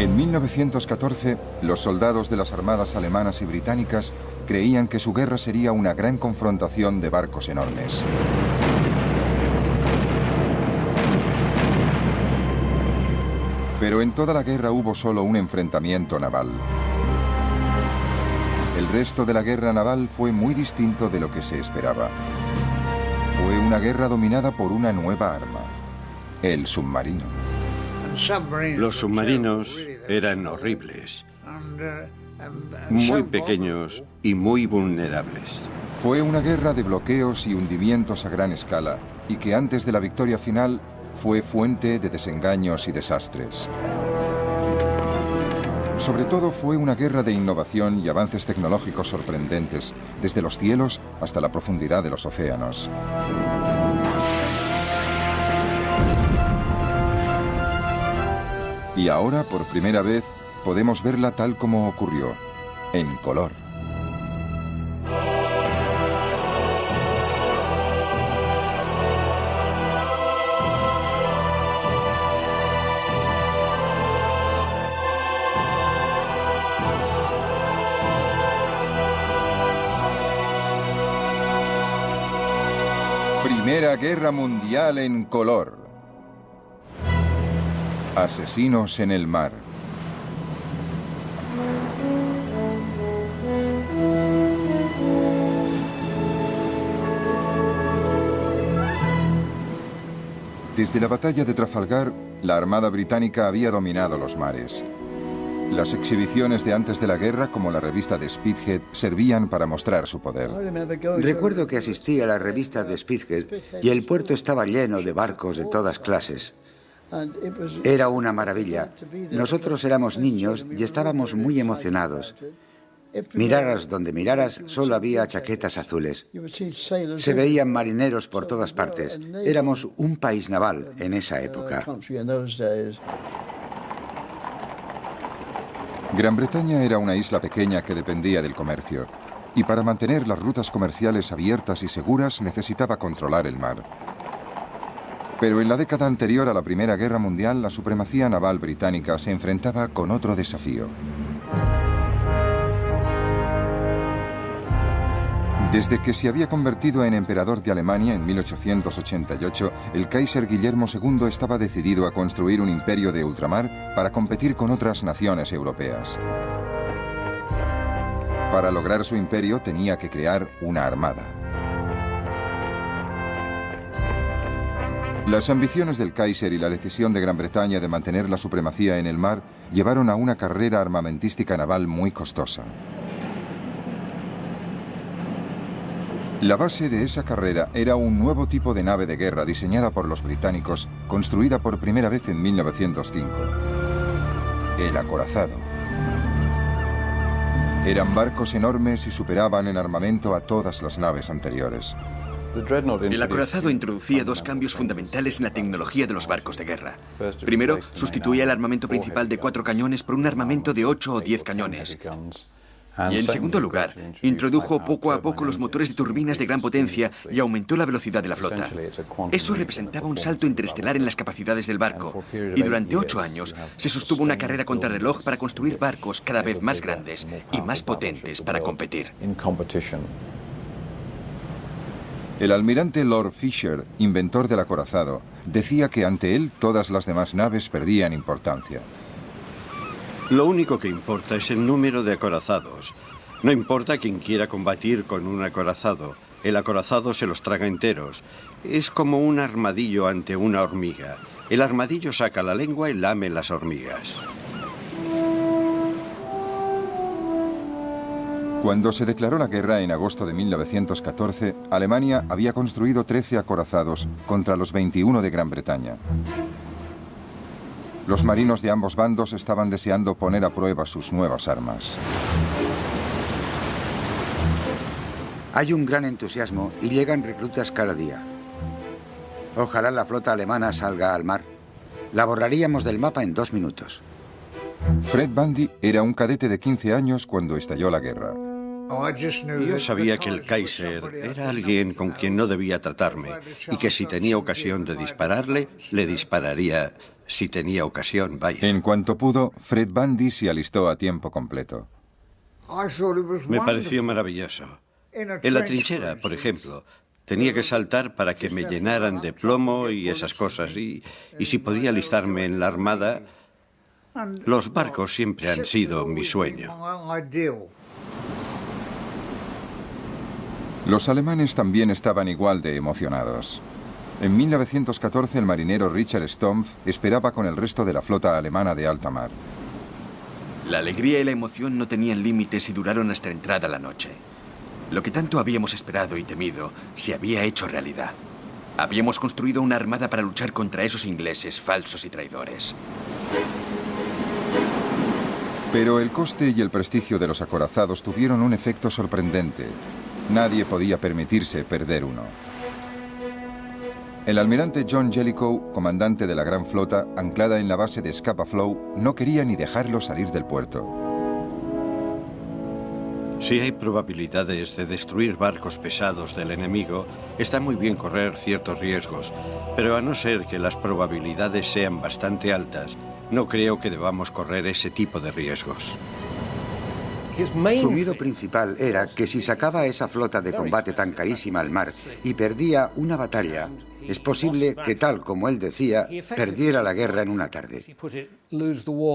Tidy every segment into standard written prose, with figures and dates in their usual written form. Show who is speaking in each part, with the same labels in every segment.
Speaker 1: En 1914, los soldados de las armadas alemanas y británicas creían que su guerra sería una gran confrontación de barcos enormes. Pero en toda la guerra hubo solo un enfrentamiento naval. El resto de la guerra naval fue muy distinto de lo que se esperaba. Fue una guerra dominada por una nueva arma, el submarino.
Speaker 2: Los submarinos eran horribles, muy pequeños y muy vulnerables.
Speaker 1: Fue una guerra de bloqueos y hundimientos a gran escala, y que antes de la victoria final fue fuente de desengaños y desastres. Sobre todo fue una guerra de innovación y avances tecnológicos sorprendentes, desde los cielos hasta la profundidad de los océanos. Y ahora, por primera vez, podemos verla tal como ocurrió, en color. Primera Guerra Mundial en color. Asesinos en el mar. Desde la batalla de Trafalgar, la Armada británica había dominado los mares. Las exhibiciones de antes de la guerra, como la revista de Spithead, servían para mostrar su poder.
Speaker 3: Recuerdo que asistí a la revista de Spithead y el puerto estaba lleno de barcos de todas clases. Era una maravilla. Nosotros éramos niños y estábamos muy emocionados. Miraras donde miraras, solo había chaquetas azules. Se veían marineros por todas partes. Éramos un país naval en esa época.
Speaker 1: Gran Bretaña era una isla pequeña que dependía del comercio, y para mantener las rutas comerciales abiertas y seguras necesitaba controlar el mar. Pero en la década anterior a la Primera Guerra Mundial, la supremacía naval británica se enfrentaba con otro desafío. Desde que se había convertido en emperador de Alemania en 1888, el Kaiser Guillermo II estaba decidido a construir un imperio de ultramar para competir con otras naciones europeas. Para lograr su imperio tenía que crear una armada. Las ambiciones del Kaiser y la decisión de Gran Bretaña de mantener la supremacía en el mar llevaron a una carrera armamentística naval muy costosa. La base de esa carrera era un nuevo tipo de nave de guerra diseñada por los británicos, construida por primera vez en 1905. El acorazado. Eran barcos enormes y superaban en armamento a todas las naves anteriores.
Speaker 4: El acorazado introducía dos cambios fundamentales en la tecnología de los barcos de guerra. Primero, sustituía el armamento principal de 4 cañones por un armamento de 8 o 10 cañones. Y en segundo lugar, introdujo poco a poco los motores de turbinas de gran potencia y aumentó la velocidad de la flota. Eso representaba un salto interestelar en las capacidades del barco, y durante 8 años se sostuvo una carrera contrarreloj para construir barcos cada vez más grandes y más potentes para competir.
Speaker 1: El almirante Lord Fisher, inventor del acorazado, decía que ante él todas las demás naves perdían importancia.
Speaker 2: Lo único que importa es el número de acorazados. No importa quién quiera combatir con un acorazado. El acorazado se los traga enteros. Es como un armadillo ante una hormiga. El armadillo saca la lengua y lame las hormigas.
Speaker 1: Cuando se declaró la guerra en agosto de 1914, Alemania había construido 13 acorazados contra los 21 de Gran Bretaña. Los marinos de ambos bandos estaban deseando poner a prueba sus nuevas armas.
Speaker 3: Hay un gran entusiasmo y llegan reclutas cada día. Ojalá la flota alemana salga al mar. La borraríamos del mapa en 2 minutos.
Speaker 1: Fred Bundy era un cadete de 15 años cuando estalló la guerra.
Speaker 2: Yo sabía que el Kaiser era alguien con quien no debía tratarme y que si tenía ocasión de dispararle, le dispararía si tenía ocasión, vaya.
Speaker 1: En cuanto pudo, Fred Bundy se alistó a tiempo completo.
Speaker 2: Me pareció maravilloso. En la trinchera, por ejemplo, tenía que saltar para que me llenaran de plomo y esas cosas. Y si podía alistarme en la armada, los barcos siempre han sido mi sueño.
Speaker 1: Los alemanes también estaban igual de emocionados. En 1914 el marinero Richard Stumpf esperaba con el resto de la flota alemana de alta mar.
Speaker 4: La alegría y la emoción no tenían límites y duraron hasta entrada la noche. Lo que tanto habíamos esperado y temido se había hecho realidad. Habíamos construido una armada para luchar contra esos ingleses falsos y traidores.
Speaker 1: Pero el coste y el prestigio de los acorazados tuvieron un efecto sorprendente. Nadie podía permitirse perder uno. El almirante John Jellicoe, comandante de la gran flota, anclada en la base de Scapa Flow, no quería ni dejarlo salir del puerto.
Speaker 2: Si hay probabilidades de destruir barcos pesados del enemigo, está muy bien correr ciertos riesgos, pero a no ser que las probabilidades sean bastante altas, no creo que debamos correr ese tipo de riesgos.
Speaker 3: Su miedo principal era que si sacaba a esa flota de combate tan carísima al mar y perdía una batalla, es posible que, tal como él decía, perdiera la guerra en una tarde.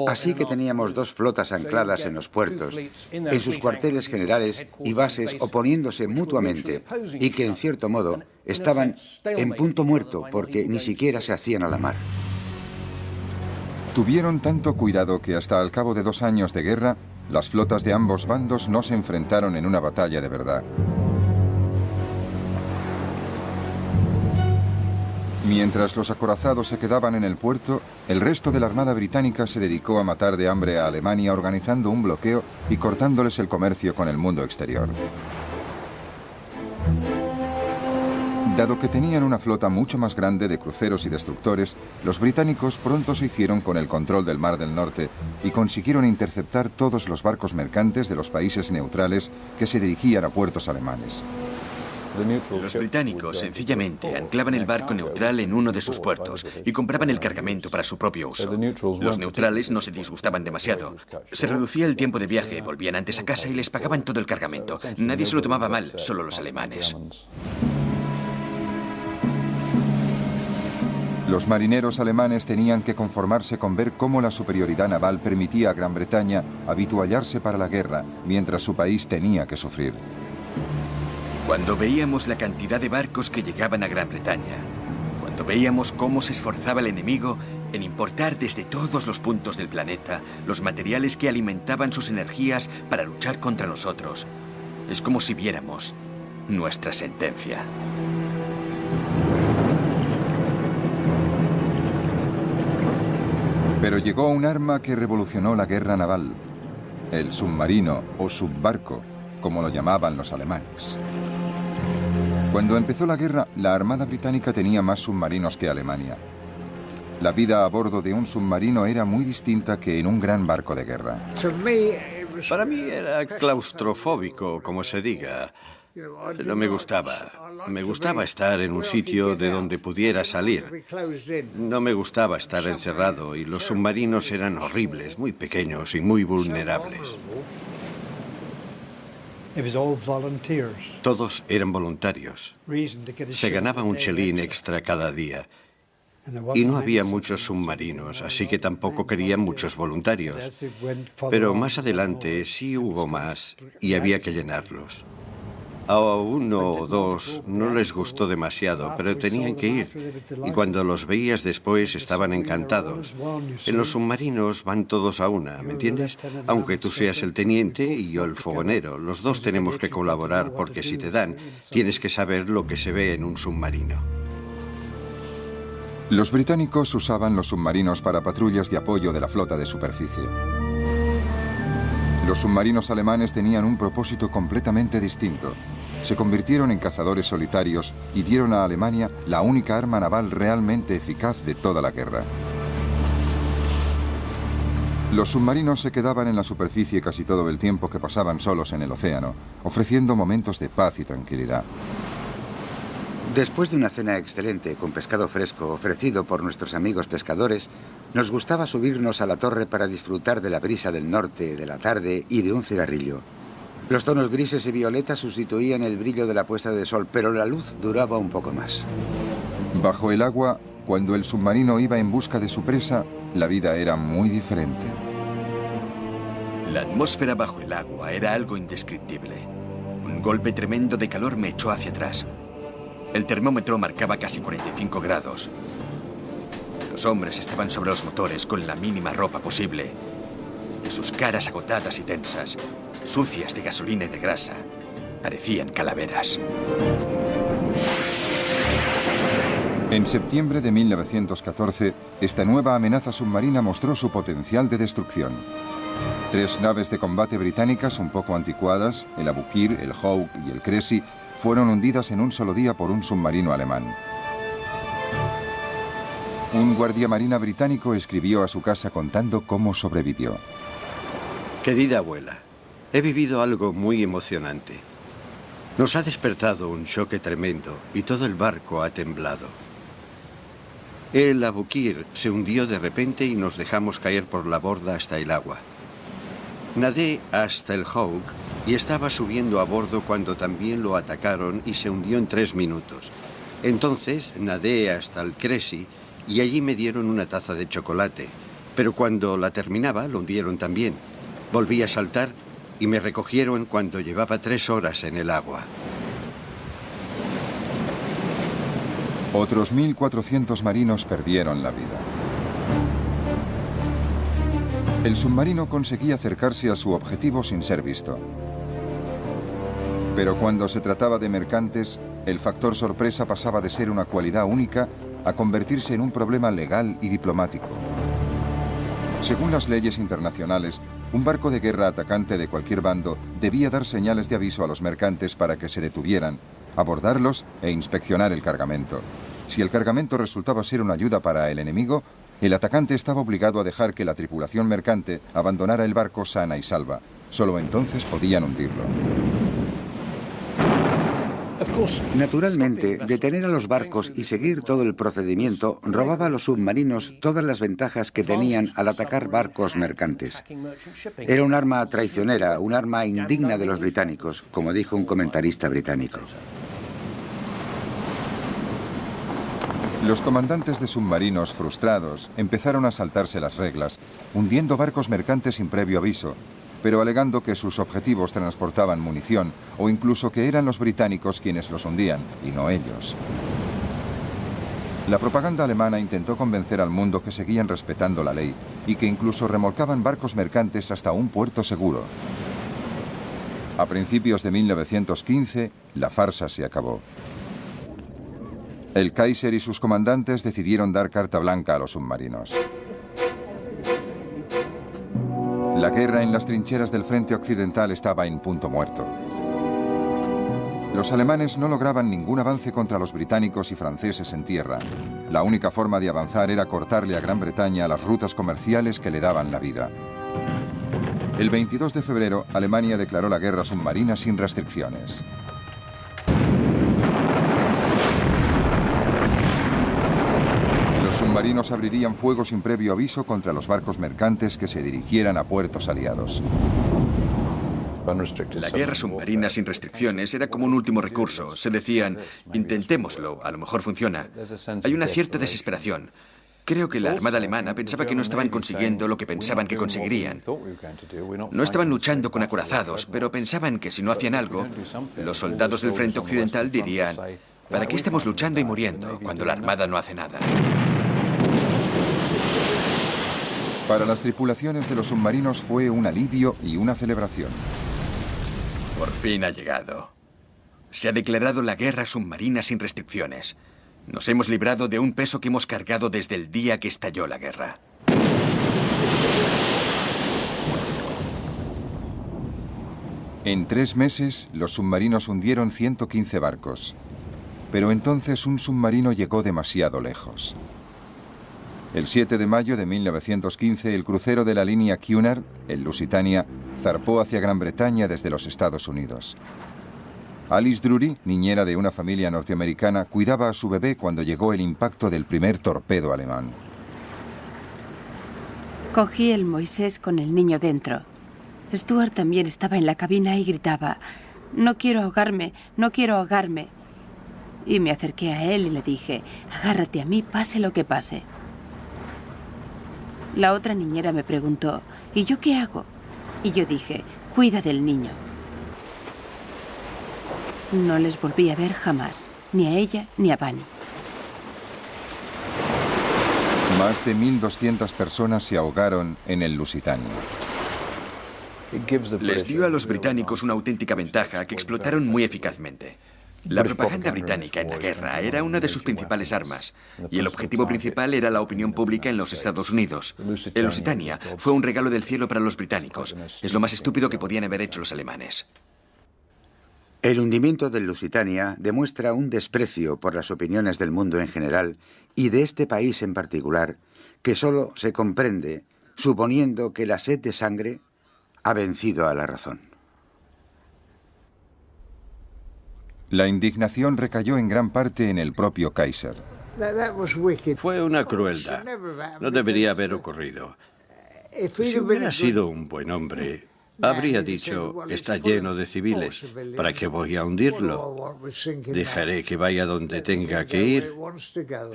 Speaker 3: Así que teníamos dos flotas ancladas en los puertos, en sus cuarteles generales y bases oponiéndose mutuamente, y que, en cierto modo, estaban en punto muerto porque ni siquiera se hacían a la mar.
Speaker 1: Tuvieron tanto cuidado que hasta al cabo de 2 años de guerra, las flotas de ambos bandos no se enfrentaron en una batalla de verdad. Mientras los acorazados se quedaban en el puerto, el resto de la Armada Británica se dedicó a matar de hambre a Alemania organizando un bloqueo y cortándoles el comercio con el mundo exterior. Dado que tenían una flota mucho más grande de cruceros y destructores, los británicos pronto se hicieron con el control del Mar del Norte y consiguieron interceptar todos los barcos mercantes de los países neutrales que se dirigían a puertos alemanes.
Speaker 4: Los británicos, sencillamente, anclaban el barco neutral en uno de sus puertos y compraban el cargamento para su propio uso. Los neutrales no se disgustaban demasiado. Se reducía el tiempo de viaje, volvían antes a casa y les pagaban todo el cargamento. Nadie se lo tomaba mal, solo los alemanes.
Speaker 1: Los marineros alemanes tenían que conformarse con ver cómo la superioridad naval permitía a Gran Bretaña habituallarse para la guerra, mientras su país tenía que sufrir.
Speaker 4: Cuando veíamos la cantidad de barcos que llegaban a Gran Bretaña, cuando veíamos cómo se esforzaba el enemigo en importar desde todos los puntos del planeta los materiales que alimentaban sus energías para luchar contra nosotros, es como si viéramos nuestra sentencia.
Speaker 1: Pero llegó un arma que revolucionó la guerra naval, el submarino o subbarco, como lo llamaban los alemanes. Cuando empezó la guerra, la Armada Británica tenía más submarinos que Alemania. La vida a bordo de un submarino era muy distinta que en un gran barco de guerra.
Speaker 2: Para mí era claustrofóbico, como se diga. No me gustaba. Me gustaba estar en un sitio de donde pudiera salir. No me gustaba estar encerrado y los submarinos eran horribles, muy pequeños y muy vulnerables. Todos eran voluntarios. Se ganaba un chelín extra cada día. Y no había muchos submarinos, así que tampoco querían muchos voluntarios. Pero más adelante sí hubo más y había que llenarlos. A 1 o 2 no les gustó demasiado, pero tenían que ir. Y cuando los veías después estaban encantados. En los submarinos van todos a una, ¿me entiendes? Aunque tú seas el teniente y yo el fogonero, los dos tenemos que colaborar porque si te dan, tienes que saber lo que se ve en un submarino.
Speaker 1: Los británicos usaban los submarinos para patrullas de apoyo de la flota de superficie. Los submarinos alemanes tenían un propósito completamente distinto. Se convirtieron en cazadores solitarios y dieron a Alemania la única arma naval realmente eficaz de toda la guerra. Los submarinos se quedaban en la superficie casi todo el tiempo que pasaban solos en el océano, ofreciendo momentos de paz y tranquilidad.
Speaker 3: Después de una cena excelente con pescado fresco ofrecido por nuestros amigos pescadores, nos gustaba subirnos a la torre para disfrutar de la brisa del norte, de la tarde y de un cigarrillo. Los tonos grises y violetas sustituían el brillo de la puesta de sol, pero la luz duraba un poco más.
Speaker 1: Bajo el agua, cuando el submarino iba en busca de su presa, la vida era muy diferente.
Speaker 4: La atmósfera bajo el agua era algo indescriptible. Un golpe tremendo de calor me echó hacia atrás. El termómetro marcaba casi 45 grados. Los hombres estaban sobre los motores con la mínima ropa posible. Y sus caras agotadas y tensas, sucias de gasolina y de grasa, parecían calaveras.
Speaker 1: En septiembre de 1914, esta nueva amenaza submarina mostró su potencial de destrucción. 3 naves de combate británicas un poco anticuadas, el Aboukir, el Hawk y el Cressy, fueron hundidas en un solo día por un submarino alemán. Un guardiamarina británico escribió a su casa contando cómo sobrevivió.
Speaker 2: Querida abuela, he vivido algo muy emocionante. Nos ha despertado un choque tremendo y todo el barco ha temblado. El Aboukir se hundió de repente y nos dejamos caer por la borda hasta el agua. Nadé hasta el Hawk y estaba subiendo a bordo cuando también lo atacaron y se hundió en 3 minutos. Entonces nadé hasta el Cressy y allí me dieron una taza de chocolate, pero cuando la terminaba lo hundieron también. Volví a saltar y me recogieron cuando llevaba 3 horas en el agua.
Speaker 1: Otros 1.400 marinos perdieron la vida. El submarino conseguía acercarse a su objetivo sin ser visto. Pero cuando se trataba de mercantes, el factor sorpresa pasaba de ser una cualidad única a convertirse en un problema legal y diplomático. Según las leyes internacionales, un barco de guerra atacante de cualquier bando debía dar señales de aviso a los mercantes para que se detuvieran, abordarlos e inspeccionar el cargamento. Si el cargamento resultaba ser una ayuda para el enemigo, el atacante estaba obligado a dejar que la tripulación mercante abandonara el barco sana y salva. Solo entonces podían hundirlo.
Speaker 3: Naturalmente, detener a los barcos y seguir todo el procedimiento robaba a los submarinos todas las ventajas que tenían al atacar barcos mercantes. Era un arma traicionera, un arma indigna de los británicos, como dijo un comentarista británico.
Speaker 1: Los comandantes de submarinos, frustrados, empezaron a saltarse las reglas, hundiendo barcos mercantes sin previo aviso, pero alegando que sus objetivos transportaban munición o incluso que eran los británicos quienes los hundían y no ellos. La propaganda alemana intentó convencer al mundo que seguían respetando la ley y que incluso remolcaban barcos mercantes hasta un puerto seguro. A principios de 1915, la farsa se acabó. El Kaiser y sus comandantes decidieron dar carta blanca a los submarinos. La guerra en las trincheras del frente occidental estaba en punto muerto. Los alemanes no lograban ningún avance contra los británicos y franceses en tierra. La única forma de avanzar era cortarle a Gran Bretaña las rutas comerciales que le daban la vida. El 22 de febrero, Alemania declaró la guerra submarina sin restricciones. Los submarinos abrirían fuego sin previo aviso contra los barcos mercantes que se dirigieran a puertos aliados.
Speaker 4: La guerra submarina sin restricciones era como un último recurso. Se decían, intentémoslo, a lo mejor funciona. Hay una cierta desesperación. Creo que la Armada alemana pensaba que no estaban consiguiendo lo que pensaban que conseguirían. No estaban luchando con acorazados, pero pensaban que si no hacían algo, los soldados del frente occidental dirían, ¿para qué estamos luchando y muriendo cuando la Armada no hace nada?
Speaker 1: Para las tripulaciones de los submarinos fue un alivio y una celebración.
Speaker 4: Por fin ha llegado. Se ha declarado la guerra submarina sin restricciones. Nos hemos librado de un peso que hemos cargado desde el día que estalló la guerra.
Speaker 1: En 3 meses, los submarinos hundieron 115 barcos. Pero entonces un submarino llegó demasiado lejos. El 7 de mayo de 1915, el crucero de la línea Cunard, el Lusitania, zarpó hacia Gran Bretaña desde los Estados Unidos. Alice Drury, niñera de una familia norteamericana, cuidaba a su bebé cuando llegó el impacto del primer torpedo alemán.
Speaker 5: Cogí el Moisés con el niño dentro. Stuart también estaba en la cabina y gritaba: «No quiero ahogarme, no quiero ahogarme». Y me acerqué a él y le dije: «Agárrate a mí, pase lo que pase». La otra niñera me preguntó: «¿Y yo qué hago?». Y yo dije: «Cuida del niño». No les volví a ver jamás, ni a ella ni a Bunny.
Speaker 1: Más de 1.200 personas se ahogaron en el Lusitania.
Speaker 4: Les dio a los británicos una auténtica ventaja que explotaron muy eficazmente. La propaganda británica en la guerra era una de sus principales armas, y el objetivo principal era la opinión pública en los Estados Unidos. El Lusitania fue un regalo del cielo para los británicos. Es lo más estúpido que podían haber hecho los alemanes.
Speaker 3: El hundimiento del Lusitania demuestra un desprecio por las opiniones del mundo en general y de este país en particular, que solo se comprende suponiendo que la sed de sangre ha vencido a la razón.
Speaker 1: La indignación recayó en gran parte en el propio Kaiser.
Speaker 2: Fue una crueldad. No debería haber ocurrido. Si hubiera sido un buen hombre, habría dicho: está lleno de civiles, ¿para qué voy a hundirlo? Dejaré que vaya donde tenga que ir.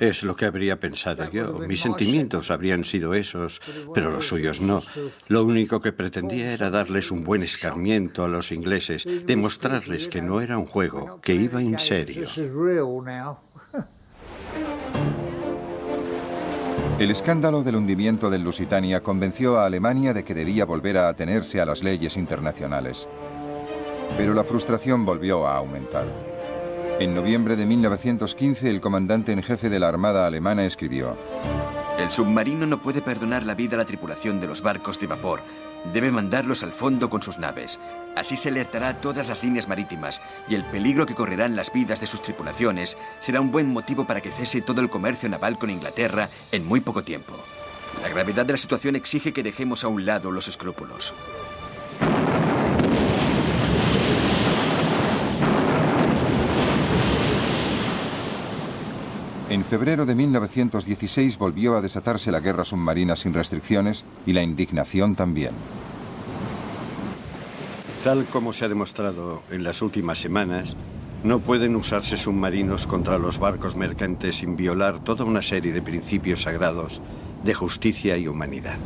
Speaker 2: Es lo que habría pensado yo. Mis sentimientos habrían sido esos, pero los suyos no. Lo único que pretendía era darles un buen escarmiento a los ingleses, demostrarles que no era un juego, que iba en serio.
Speaker 1: El escándalo del hundimiento del Lusitania convenció a Alemania de que debía volver a atenerse a las leyes internacionales. Pero la frustración volvió a aumentar. En noviembre de 1915, el comandante en jefe de la Armada alemana escribió:
Speaker 4: El submarino no puede perdonar la vida a la tripulación de los barcos de vapor. Debe mandarlos al fondo con sus naves. Así se alertará a todas las líneas marítimas y el peligro que correrán las vidas de sus tripulaciones será un buen motivo para que cese todo el comercio naval con Inglaterra en muy poco tiempo. La gravedad de la situación exige que dejemos a un lado los escrúpulos.
Speaker 1: En febrero de 1916 volvió a desatarse la guerra submarina sin restricciones y la indignación también.
Speaker 2: Tal como se ha demostrado en las últimas semanas, no pueden usarse submarinos contra los barcos mercantes sin violar toda una serie de principios sagrados de justicia y humanidad.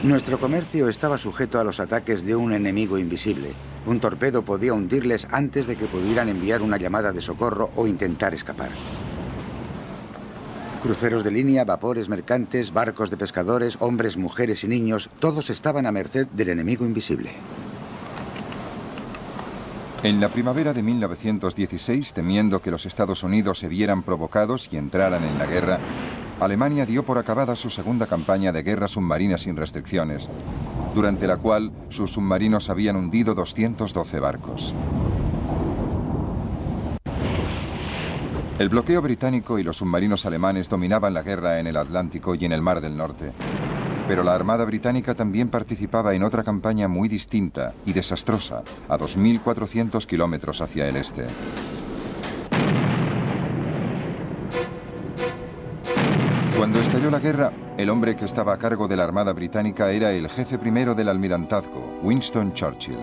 Speaker 3: Nuestro comercio estaba sujeto a los ataques de un enemigo invisible. Un torpedo podía hundirles antes de que pudieran enviar una llamada de socorro o intentar escapar. Cruceros de línea, vapores mercantes, barcos de pescadores, hombres, mujeres y niños, todos estaban a merced del enemigo invisible.
Speaker 1: En la primavera de 1916, temiendo que los Estados Unidos se vieran provocados y entraran en la guerra, Alemania dio por acabada su segunda campaña de guerra submarina sin restricciones, durante la cual sus submarinos habían hundido 212 barcos. El bloqueo británico y los submarinos alemanes dominaban la guerra en el Atlántico y en el Mar del Norte. Pero la Armada Británica también participaba en otra campaña muy distinta y desastrosa, a 2.400 kilómetros hacia el este. Cuando estalló la guerra, el hombre que estaba a cargo de la Armada Británica era el jefe primero del almirantazgo, Winston Churchill.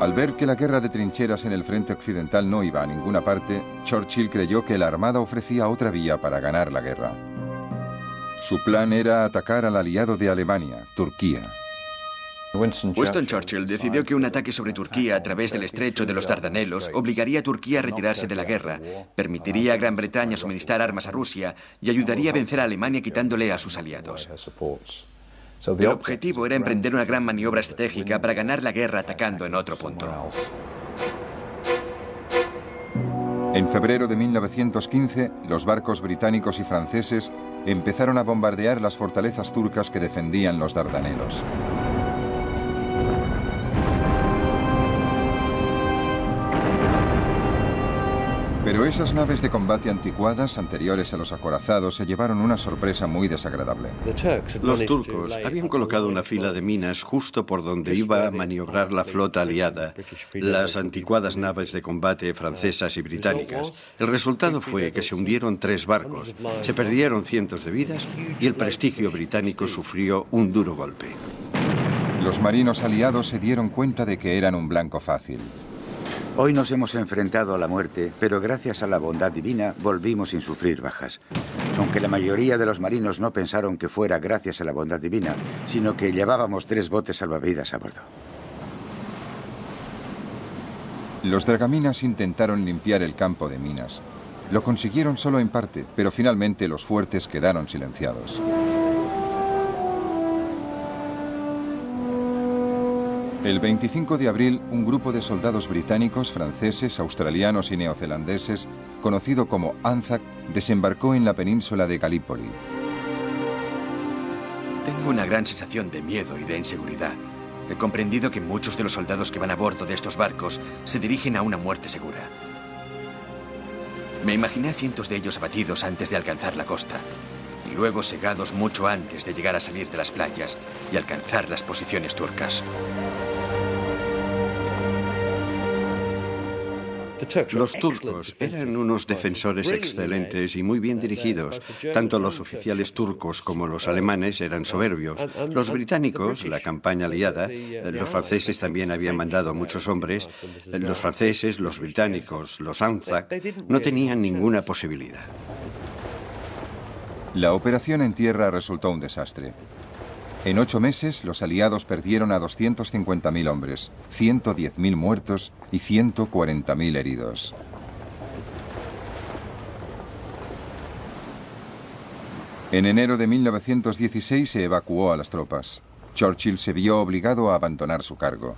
Speaker 1: Al ver que la guerra de trincheras en el frente occidental no iba a ninguna parte, Churchill creyó que la Armada ofrecía otra vía para ganar la guerra. Su plan era atacar al aliado de Alemania, Turquía.
Speaker 4: Winston Churchill decidió que un ataque sobre Turquía a través del estrecho de los Dardanelos obligaría a Turquía a retirarse de la guerra, permitiría a Gran Bretaña suministrar armas a Rusia y ayudaría a vencer a Alemania quitándole a sus aliados. El objetivo era emprender una gran maniobra estratégica para ganar la guerra atacando en otro punto.
Speaker 1: En febrero de 1915, los barcos británicos y franceses empezaron a bombardear las fortalezas turcas que defendían los Dardanelos. Pero esas naves de combate anticuadas, anteriores a los acorazados, se llevaron una sorpresa muy desagradable.
Speaker 2: Los turcos habían colocado una fila de minas justo por donde iba a maniobrar la flota aliada, las anticuadas naves de combate francesas y británicas. El resultado fue que se hundieron 3 barcos, se perdieron cientos de vidas y el prestigio británico sufrió un duro golpe.
Speaker 1: Los marinos aliados se dieron cuenta de que eran un blanco fácil.
Speaker 3: Hoy nos hemos enfrentado a la muerte, pero gracias a la bondad divina volvimos sin sufrir bajas. Aunque la mayoría de los marinos no pensaron que fuera gracias a la bondad divina, sino que llevábamos 3 botes salvavidas a bordo.
Speaker 1: Los dragaminas intentaron limpiar el campo de minas. Lo consiguieron solo en parte, pero finalmente los fuertes quedaron silenciados. El 25 de abril, un grupo de soldados británicos, franceses, australianos y neozelandeses, conocido como Anzac, desembarcó en la península de Galípoli.
Speaker 4: Tengo una gran sensación de miedo y de inseguridad. He comprendido que muchos de los soldados que van a bordo de estos barcos se dirigen a una muerte segura. Me imaginé a cientos de ellos abatidos antes de alcanzar la costa, y luego cegados mucho antes de llegar a salir de las playas y alcanzar las posiciones turcas.
Speaker 2: Los turcos eran unos defensores excelentes y muy bien dirigidos. Tanto los oficiales turcos como los alemanes eran soberbios. Los británicos, la campaña aliada, los franceses también habían mandado muchos hombres. Los franceses, los británicos, los Anzac, no tenían ninguna posibilidad.
Speaker 1: La operación en tierra resultó un desastre. En 8 meses, los aliados perdieron a 250.000 hombres, 110.000 muertos y 140.000 heridos. En enero de 1916 se evacuó a las tropas. Churchill se vio obligado a abandonar su cargo.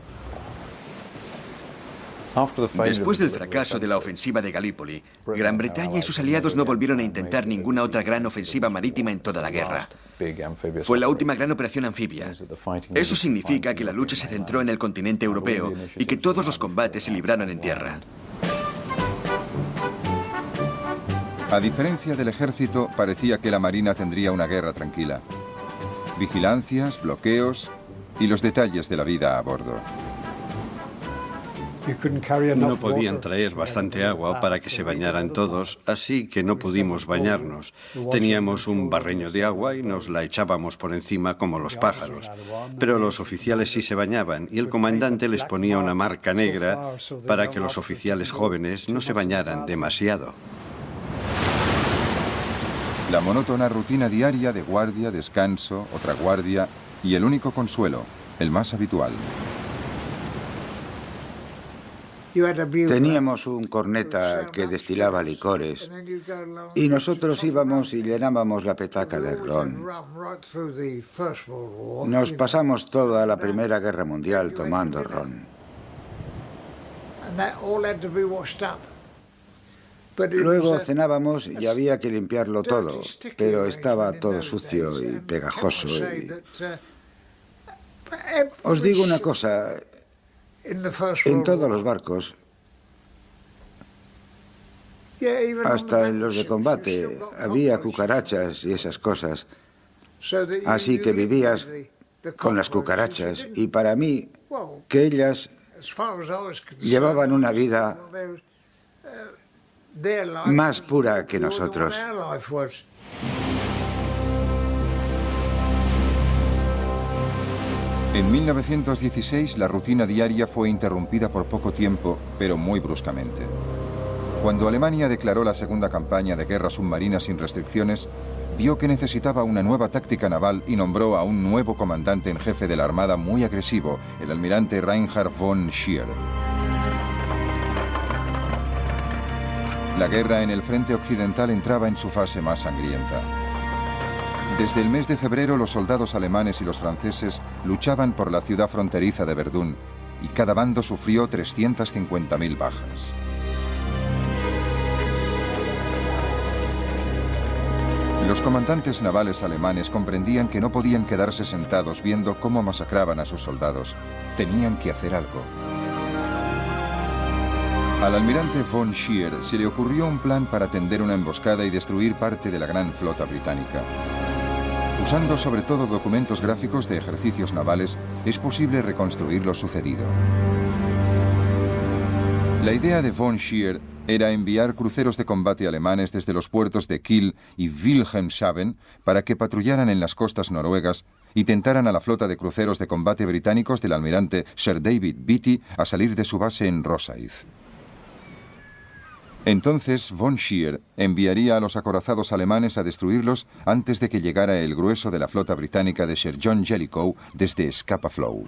Speaker 4: Después del fracaso de la ofensiva de Galípoli, Gran Bretaña y sus aliados no volvieron a intentar ninguna otra gran ofensiva marítima en toda la guerra. Fue la última gran operación anfibia. Eso significa que la lucha se centró en el continente europeo y que todos los combates se libraron en tierra.
Speaker 1: A diferencia del ejército, parecía que la marina tendría una guerra tranquila. Vigilancias, bloqueos y los detalles de la vida a bordo.
Speaker 2: No podían traer bastante agua para que se bañaran todos, así que no pudimos bañarnos. Teníamos un barreño de agua y nos la echábamos por encima como los pájaros. Pero los oficiales sí se bañaban y el comandante les ponía una marca negra para que los oficiales jóvenes no se bañaran demasiado.
Speaker 1: La monótona rutina diaria de guardia, descanso, otra guardia y el único consuelo, el más habitual.
Speaker 3: Teníamos un corneta que destilaba licores y nosotros íbamos y llenábamos la petaca de ron. Nos pasamos toda la Primera Guerra Mundial tomando ron. Luego cenábamos y había que limpiarlo todo, pero estaba todo sucio y pegajoso. Os digo una cosa. En todos los barcos, hasta en los de combate, había cucarachas y esas cosas. Así que vivías con las cucarachas y para mí, que ellas llevaban una vida más pura que nosotros.
Speaker 1: En 1916, la rutina diaria fue interrumpida por poco tiempo, pero muy bruscamente. Cuando Alemania declaró la segunda campaña de guerra submarina sin restricciones, vio que necesitaba una nueva táctica naval y nombró a un nuevo comandante en jefe de la Armada muy agresivo, el almirante Reinhard von Scheer. La guerra en el frente occidental entraba en su fase más sangrienta. Desde el mes de febrero, los soldados alemanes y los franceses luchaban por la ciudad fronteriza de Verdún y cada bando sufrió 350.000 bajas. Los comandantes navales alemanes comprendían que no podían quedarse sentados viendo cómo masacraban a sus soldados. Tenían que hacer algo. Al almirante von Scheer se le ocurrió un plan para tender una emboscada y destruir parte de la gran flota británica. Usando sobre todo documentos gráficos de ejercicios navales, es posible reconstruir lo sucedido. La idea de von Scheer era enviar cruceros de combate alemanes desde los puertos de Kiel y Wilhelmshaven para que patrullaran en las costas noruegas y tentaran a la flota de cruceros de combate británicos del almirante Sir David Beatty a salir de su base en Rosyth. Entonces, von Scheer enviaría a los acorazados alemanes a destruirlos antes de que llegara el grueso de la flota británica de Sir John Jellicoe desde Scapa Flow.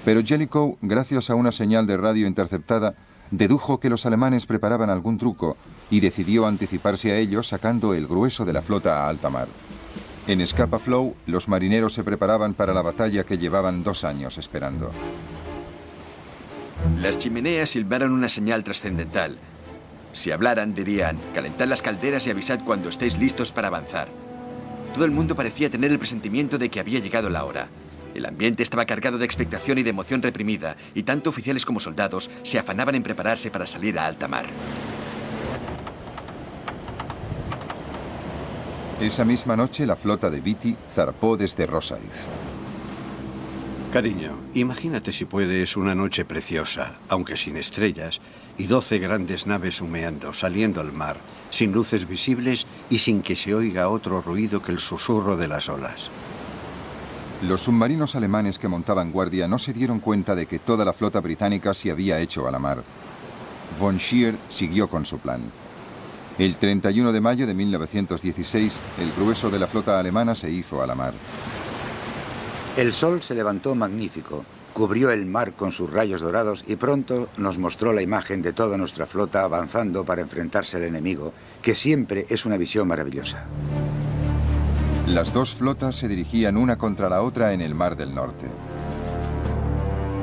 Speaker 1: Pero Jellicoe, gracias a una señal de radio interceptada, dedujo que los alemanes preparaban algún truco y decidió anticiparse a ellos sacando el grueso de la flota a alta mar. En Scapa Flow, los marineros se preparaban para la batalla que llevaban 2 años esperando.
Speaker 4: Las chimeneas silbaron una señal trascendental. Si hablaran, dirían: calentad las calderas y avisad cuando estéis listos para avanzar. Todo el mundo parecía tener el presentimiento de que había llegado la hora. El ambiente estaba cargado de expectación y de emoción reprimida, y tanto oficiales como soldados se afanaban en prepararse para salir a alta mar.
Speaker 1: Esa misma noche, la flota de Beatty zarpó desde Rosyth.
Speaker 2: Cariño, imagínate si puedes una noche preciosa, aunque sin estrellas, y 12 grandes naves humeando, saliendo al mar, sin luces visibles y sin que se oiga otro ruido que el susurro de las olas.
Speaker 1: Los submarinos alemanes que montaban guardia no se dieron cuenta de que toda la flota británica se había hecho a la mar. Von Scheer siguió con su plan. El 31 de mayo de 1916, el grueso de la flota alemana se hizo a la mar.
Speaker 3: El sol se levantó magnífico, cubrió el mar con sus rayos dorados y pronto nos mostró la imagen de toda nuestra flota avanzando para enfrentarse al enemigo, que siempre es una visión maravillosa.
Speaker 1: Las 2 flotas se dirigían una contra la otra en el Mar del Norte.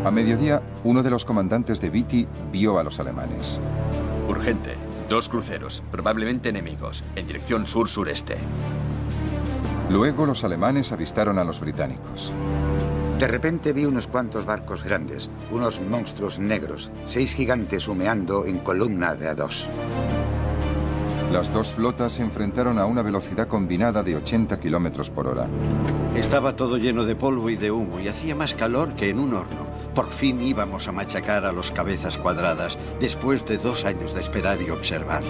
Speaker 1: A mediodía, uno de los comandantes de Beatty vio a los alemanes.
Speaker 4: Urgente. 2 cruceros, probablemente enemigos, en dirección sur-sureste.
Speaker 1: Luego los alemanes avistaron a los británicos.
Speaker 3: De repente vi unos cuantos barcos grandes, unos monstruos negros, 6 gigantes humeando en columna de a 2.
Speaker 1: Las 2 flotas se enfrentaron a una velocidad combinada de 80 kilómetros por hora.
Speaker 2: Estaba todo lleno de polvo y de humo y hacía más calor que en un horno. Por fin íbamos a machacar a los cabezas cuadradas después de 2 años de esperar y observar.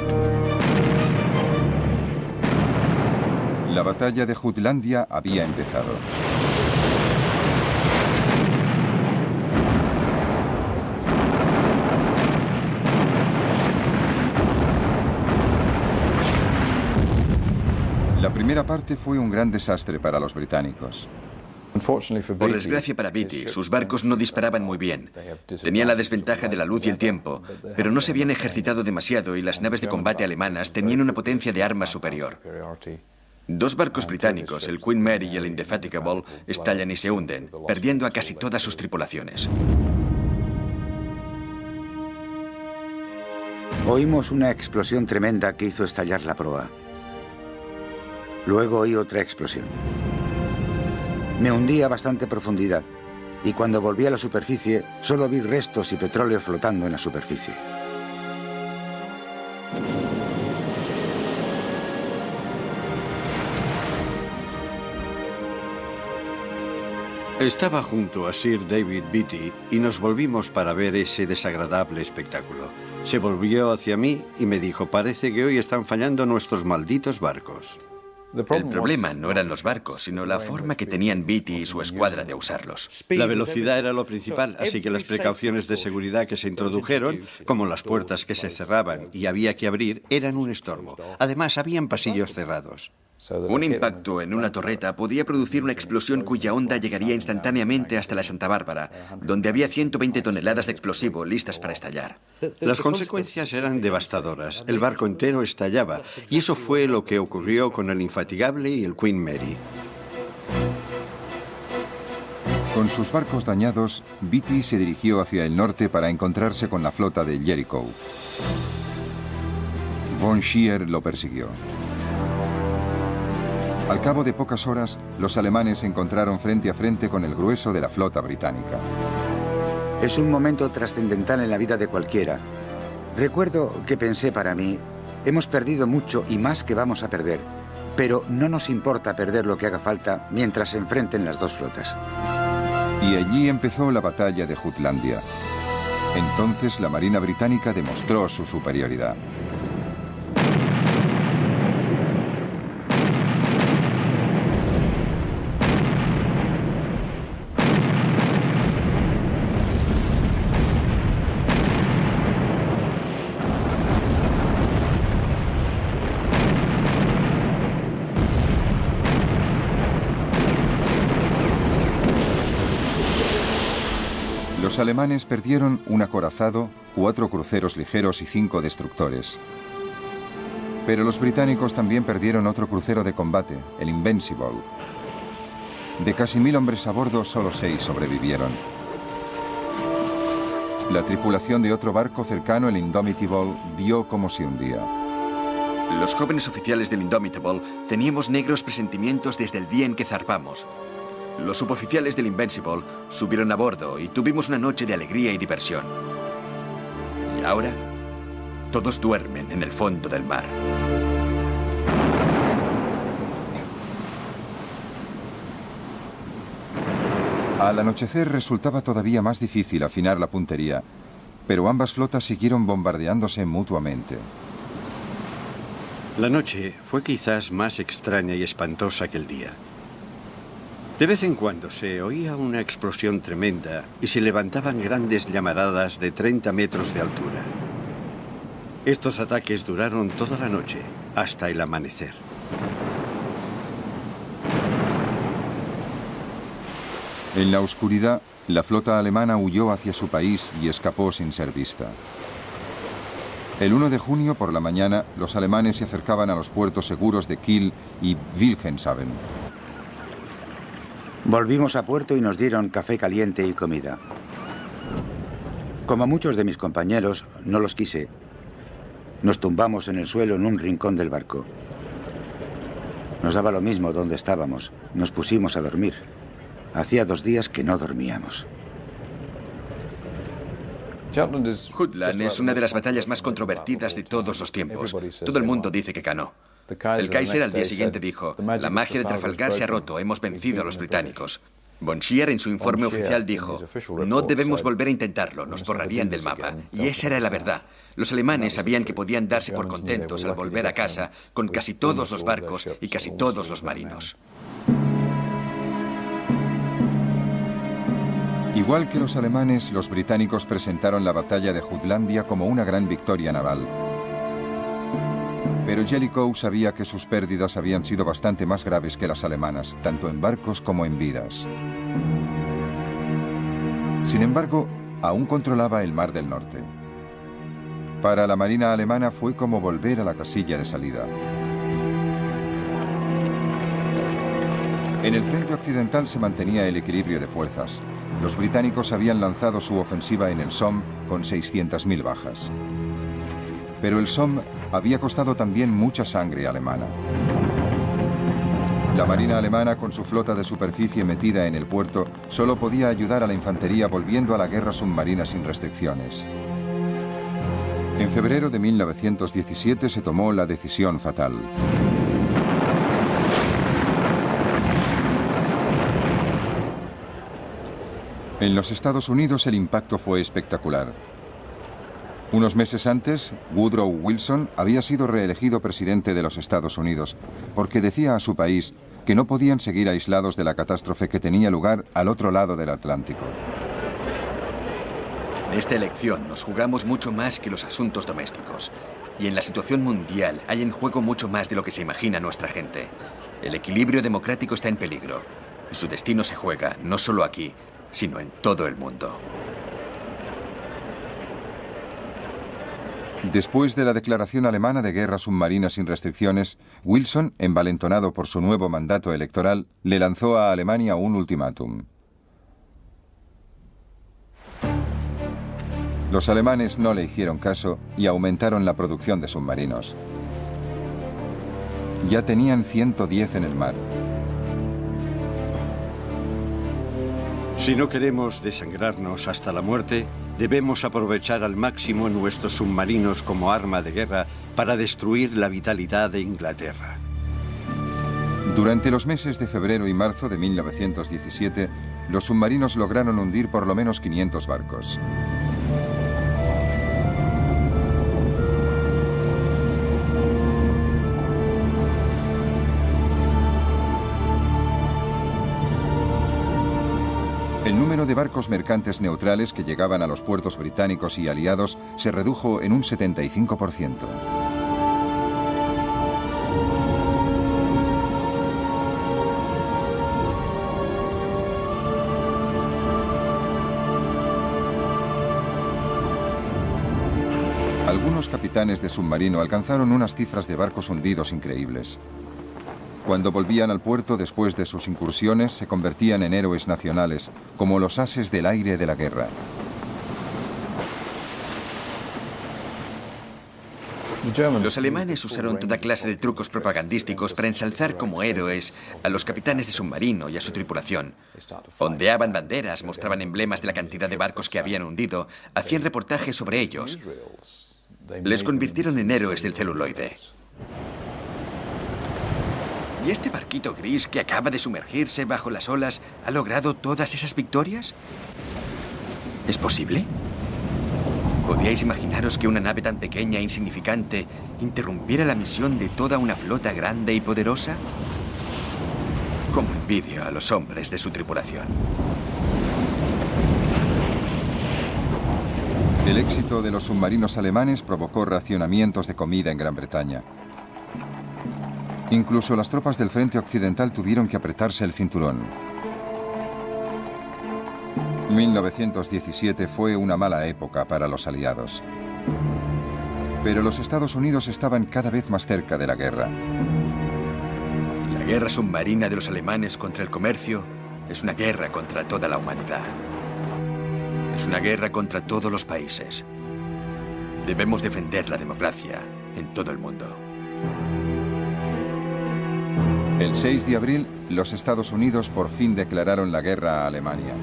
Speaker 1: La batalla de Jutlandia había empezado. La primera parte fue un gran desastre para los británicos.
Speaker 4: Por desgracia para Beatty, sus barcos no disparaban muy bien. Tenían la desventaja de la luz y el tiempo, pero no se habían ejercitado demasiado y las naves de combate alemanas tenían una potencia de armas superior. 2 barcos británicos, el Queen Mary y el Indefatigable, estallan y se hunden, perdiendo a casi todas sus tripulaciones.
Speaker 3: Oímos una explosión tremenda que hizo estallar la proa. Luego oí otra explosión. Me hundí a bastante profundidad y cuando volví a la superficie solo vi restos y petróleo flotando en la superficie.
Speaker 2: Estaba junto a Sir David Beatty y nos volvimos para ver ese desagradable espectáculo. Se volvió hacia mí y me dijo: parece que hoy están fallando nuestros malditos barcos.
Speaker 4: El problema no eran los barcos, sino la forma que tenían Beatty y su escuadra de usarlos.
Speaker 2: La velocidad era lo principal, así que las precauciones de seguridad que se introdujeron, como las puertas que se cerraban y había que abrir, eran un estorbo. Además, habían pasillos cerrados.
Speaker 4: Un impacto en una torreta podía producir una explosión cuya onda llegaría instantáneamente hasta la Santa Bárbara, donde había 120 toneladas de explosivo listas para estallar.
Speaker 2: Las consecuencias eran devastadoras. El barco entero estallaba, y eso fue lo que ocurrió con el Infatigable y el Queen Mary.
Speaker 1: Con sus barcos dañados, Beatty se dirigió hacia el norte para encontrarse con la flota de Jellicoe. Von Scheer lo persiguió. Al cabo de pocas horas, los alemanes se encontraron frente a frente con el grueso de la flota británica.
Speaker 3: Es un momento trascendental en la vida de cualquiera. Recuerdo que pensé para mí, hemos perdido mucho y más que vamos a perder, pero no nos importa perder lo que haga falta mientras se enfrenten las dos flotas.
Speaker 1: Y allí empezó la batalla de Jutlandia. Entonces la Marina británica demostró su superioridad. Los alemanes perdieron un acorazado, 4 cruceros ligeros y 5 destructores. Pero los británicos también perdieron otro crucero de combate, el Invincible. De casi 1000 hombres a bordo, solo 6 sobrevivieron. La tripulación de otro barco cercano, el Indomitable, vio cómo se hundía.
Speaker 4: Los jóvenes oficiales del Indomitable teníamos negros presentimientos desde el día en que zarpamos. Los suboficiales del Invincible subieron a bordo y tuvimos una noche de alegría y diversión. Y ahora, todos duermen en el fondo del mar.
Speaker 1: Al anochecer resultaba todavía más difícil afinar la puntería, pero ambas flotas siguieron bombardeándose mutuamente.
Speaker 2: La noche fue quizás más extraña y espantosa que el día. De vez en cuando se oía una explosión tremenda y se levantaban grandes llamaradas de 30 metros de altura. Estos ataques duraron toda la noche, hasta el amanecer.
Speaker 1: En la oscuridad, la flota alemana huyó hacia su país y escapó sin ser vista. El 1 de junio por la mañana, los alemanes se acercaban a los puertos seguros de Kiel y Wilhelmshaven.
Speaker 3: Volvimos a puerto y nos dieron café caliente y comida. Como muchos de mis compañeros, no los quise. Nos tumbamos en el suelo en un rincón del barco. Nos daba lo mismo donde estábamos. Nos pusimos a dormir. Hacía 2 días que no dormíamos.
Speaker 4: Jutland es una de las batallas más controvertidas de todos los tiempos. Todo el mundo dice que ganó. El Kaiser al día siguiente dijo, la magia de Trafalgar se ha roto, hemos vencido a los británicos. Von Scheer en su informe oficial dijo, no debemos volver a intentarlo, nos borrarían del mapa. Y esa era la verdad. Los alemanes sabían que podían darse por contentos al volver a casa con casi todos los barcos y casi todos los marinos.
Speaker 1: Igual que los alemanes, los británicos presentaron la batalla de Jutlandia como una gran victoria naval. Pero Jellicoe sabía que sus pérdidas habían sido bastante más graves que las alemanas, tanto en barcos como en vidas. Sin embargo, aún controlaba el Mar del Norte. Para la Marina alemana fue como volver a la casilla de salida. En el frente occidental se mantenía el equilibrio de fuerzas. Los británicos habían lanzado su ofensiva en el Somme con 600.000 bajas. Pero el Somme había costado también mucha sangre alemana. La Marina alemana, con su flota de superficie metida en el puerto, solo podía ayudar a la infantería volviendo a la guerra submarina sin restricciones. En febrero de 1917 se tomó la decisión fatal. En los Estados Unidos el impacto fue espectacular. Unos meses antes, Woodrow Wilson había sido reelegido presidente de los Estados Unidos porque decía a su país que no podían seguir aislados de la catástrofe que tenía lugar al otro lado del Atlántico.
Speaker 4: En esta elección nos jugamos mucho más que los asuntos domésticos. Y en la situación mundial hay en juego mucho más de lo que se imagina nuestra gente. El equilibrio democrático está en peligro. Y su destino se juega no solo aquí, sino en todo el mundo.
Speaker 1: Después de la declaración alemana de guerra submarina sin restricciones, Wilson, envalentonado por su nuevo mandato electoral, le lanzó a Alemania un ultimátum. Los alemanes no le hicieron caso y aumentaron la producción de submarinos. Ya tenían 110 en el mar.
Speaker 2: Si no queremos desangrarnos hasta la muerte, debemos aprovechar al máximo nuestros submarinos como arma de guerra para destruir la vitalidad de Inglaterra.
Speaker 1: Durante los meses de febrero y marzo de 1917, los submarinos lograron hundir por lo menos 500 barcos. El número de barcos mercantes neutrales que llegaban a los puertos británicos y aliados se redujo en un 75%. Algunos capitanes de submarino alcanzaron unas cifras de barcos hundidos increíbles. Cuando volvían al puerto después de sus incursiones, se convertían en héroes nacionales, como los ases del aire de la guerra.
Speaker 4: Los alemanes usaron toda clase de trucos propagandísticos para ensalzar como héroes a los capitanes de submarino y a su tripulación. Ondeaban banderas, mostraban emblemas de la cantidad de barcos que habían hundido, hacían reportajes sobre ellos. Les convirtieron en héroes del celuloide. ¿Y este barquito gris que acaba de sumergirse bajo las olas ha logrado todas esas victorias? ¿Es posible? ¿Podríais imaginaros que una nave tan pequeña e insignificante interrumpiera la misión de toda una flota grande y poderosa? Cómo envidio a los hombres de su tripulación.
Speaker 1: El éxito de los submarinos alemanes provocó racionamientos de comida en Gran Bretaña. Incluso las tropas del frente occidental tuvieron que apretarse el cinturón. 1917 fue una mala época para los aliados. Pero los Estados Unidos estaban cada vez más cerca de la guerra.
Speaker 4: La guerra submarina de los alemanes contra el comercio es una guerra contra toda la humanidad. Es una guerra contra todos los países. Debemos defender la democracia en todo el mundo.
Speaker 1: El 6 de abril, los Estados Unidos por fin declararon la guerra a Alemania.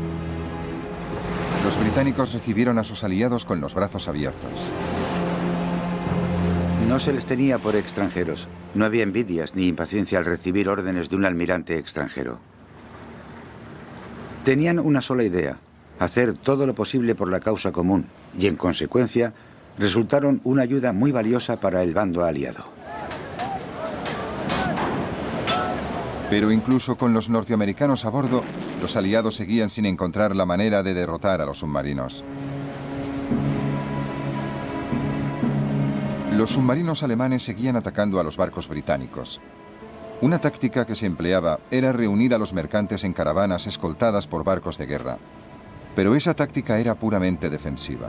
Speaker 1: Los británicos recibieron a sus aliados con los brazos abiertos.
Speaker 3: No se les tenía por extranjeros. No había envidias ni impaciencia al recibir órdenes de un almirante extranjero. Tenían una sola idea: hacer todo lo posible por la causa común, y en consecuencia resultaron una ayuda muy valiosa para el bando aliado.
Speaker 1: Pero incluso con los norteamericanos a bordo, los aliados seguían sin encontrar la manera de derrotar a los submarinos. Los submarinos alemanes seguían atacando a los barcos británicos. Una táctica que se empleaba era reunir a los mercantes en caravanas escoltadas por barcos de guerra. Pero esa táctica era puramente defensiva.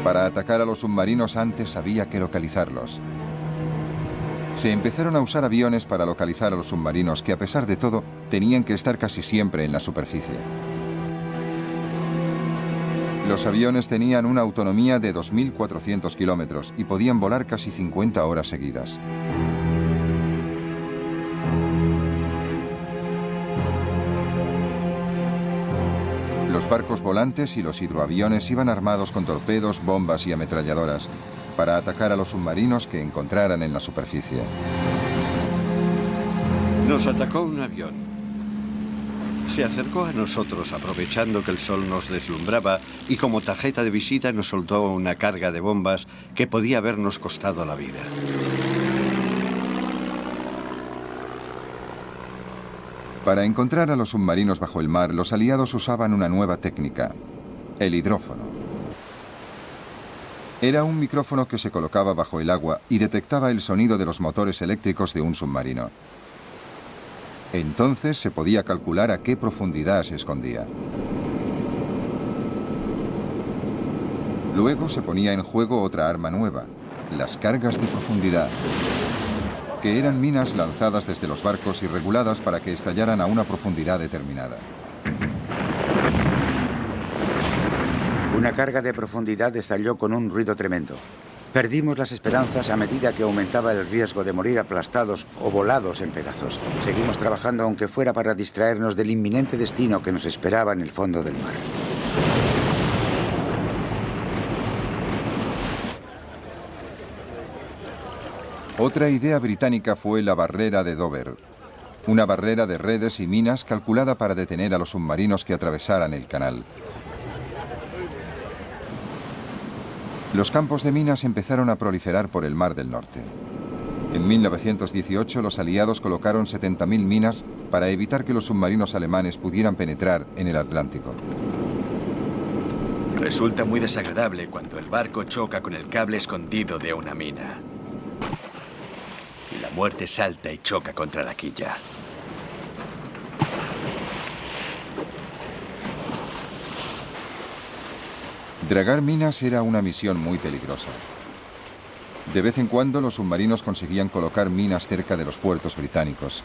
Speaker 1: Para atacar a los submarinos antes había que localizarlos. Se empezaron a usar aviones para localizar a los submarinos que, a pesar de todo, tenían que estar casi siempre en la superficie. Los aviones tenían una autonomía de 2.400 kilómetros y podían volar casi 50 horas seguidas. Los barcos volantes y los hidroaviones iban armados con torpedos, bombas y ametralladoras para atacar a los submarinos que encontraran en la superficie.
Speaker 2: Nos atacó un avión. Se acercó a nosotros aprovechando que el sol nos deslumbraba y como tarjeta de visita nos soltó una carga de bombas que podía habernos costado la vida.
Speaker 1: Para encontrar a los submarinos bajo el mar, los aliados usaban una nueva técnica: el hidrófono. Era un micrófono que se colocaba bajo el agua y detectaba el sonido de los motores eléctricos de un submarino. Entonces se podía calcular a qué profundidad se escondía. Luego se ponía en juego otra arma nueva: las cargas de profundidad, que eran minas lanzadas desde los barcos y reguladas para que estallaran a una profundidad determinada.
Speaker 3: Una carga de profundidad estalló con un ruido tremendo. Perdimos las esperanzas a medida que aumentaba el riesgo de morir aplastados o volados en pedazos. Seguimos trabajando aunque fuera para distraernos del inminente destino que nos esperaba en el fondo del mar.
Speaker 1: Otra idea británica fue la barrera de Dover, una barrera de redes y minas calculada para detener a los submarinos que atravesaran el canal. Los campos de minas empezaron a proliferar por el Mar del Norte. En 1918 los aliados colocaron 70.000 minas para evitar que los submarinos alemanes pudieran penetrar en el Atlántico.
Speaker 4: Resulta muy desagradable cuando el barco choca con el cable escondido de una mina. Y la muerte salta y choca contra la quilla.
Speaker 1: Dragar minas era una misión muy peligrosa. De vez en cuando los submarinos conseguían colocar minas cerca de los puertos británicos.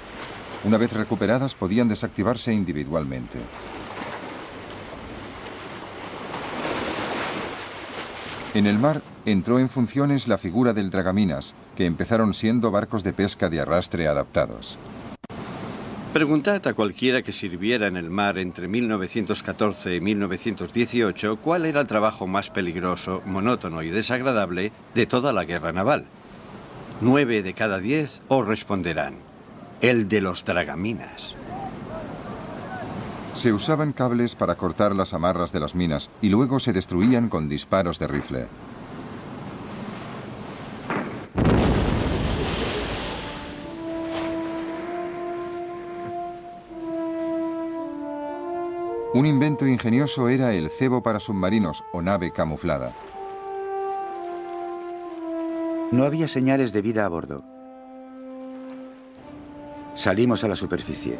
Speaker 1: Una vez recuperadas podían desactivarse individualmente. En el mar entró en funciones la figura del dragaminas, que empezaron siendo barcos de pesca de arrastre adaptados.
Speaker 2: Preguntad a cualquiera que sirviera en el mar entre 1914 y 1918 cuál era el trabajo más peligroso, monótono y desagradable de toda la guerra naval. 9 de cada 10 os responderán: el de los dragaminas.
Speaker 1: Se usaban cables para cortar las amarras de las minas y luego se destruían con disparos de rifle. Un invento ingenioso era el cebo para submarinos o nave camuflada.
Speaker 3: No había señales de vida a bordo. Salimos a la superficie.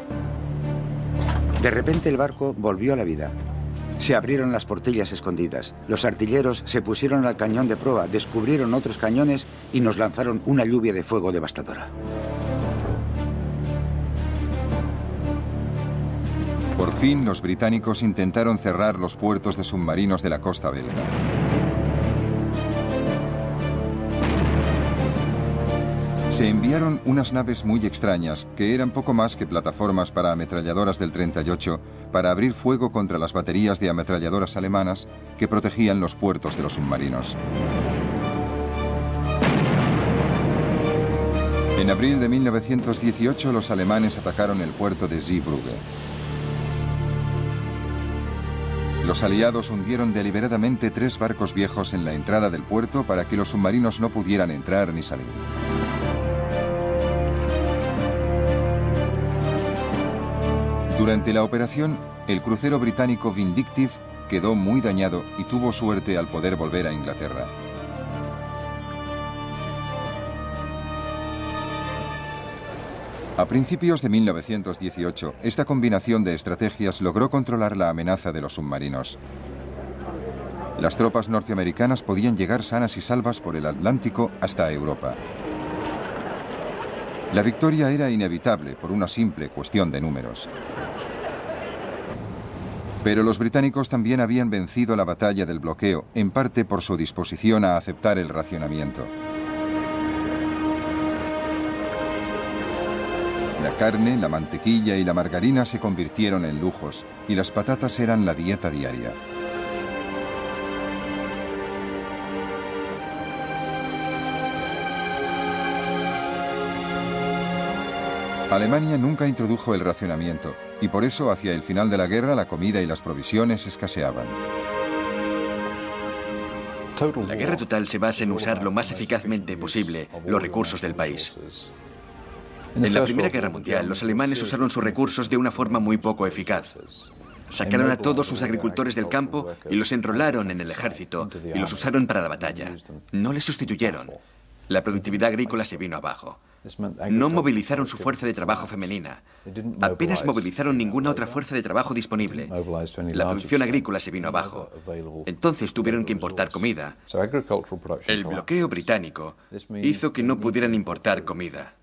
Speaker 3: De repente el barco volvió a la vida. Se abrieron las portillas escondidas. Los artilleros se pusieron al cañón de proa, descubrieron otros cañones y nos lanzaron una lluvia de fuego devastadora.
Speaker 1: Por fin, los británicos intentaron cerrar los puertos de submarinos de la costa belga. Se enviaron unas naves muy extrañas, que eran poco más que plataformas para ametralladoras del 38, para abrir fuego contra las baterías de ametralladoras alemanas que protegían los puertos de los submarinos. En abril de 1918, los alemanes atacaron el puerto de Zeebrugge. Los aliados hundieron deliberadamente 3 barcos viejos en la entrada del puerto para que los submarinos no pudieran entrar ni salir. Durante la operación, el crucero británico Vindictive quedó muy dañado y tuvo suerte al poder volver a Inglaterra. A principios de 1918, esta combinación de estrategias logró controlar la amenaza de los submarinos. Las tropas norteamericanas podían llegar sanas y salvas por el Atlántico hasta Europa. La victoria era inevitable por una simple cuestión de números. Pero los británicos también habían vencido la batalla del bloqueo, en parte por su disposición a aceptar el racionamiento. La carne, la mantequilla y la margarina se convirtieron en lujos, y las patatas eran la dieta diaria. Alemania nunca introdujo el racionamiento, y por eso hacia el final de la guerra la comida y las provisiones escaseaban.
Speaker 4: La guerra total se basa en usar lo más eficazmente posible los recursos del país. En la Primera Guerra Mundial, los alemanes usaron sus recursos de una forma muy poco eficaz. Sacaron a todos sus agricultores del campo y los enrolaron en el ejército y los usaron para la batalla. No les sustituyeron. La productividad agrícola se vino abajo. No movilizaron su fuerza de trabajo femenina. Apenas movilizaron ninguna otra fuerza de trabajo disponible. La producción agrícola se vino abajo. Entonces tuvieron que importar comida. El bloqueo británico hizo que no pudieran importar comida.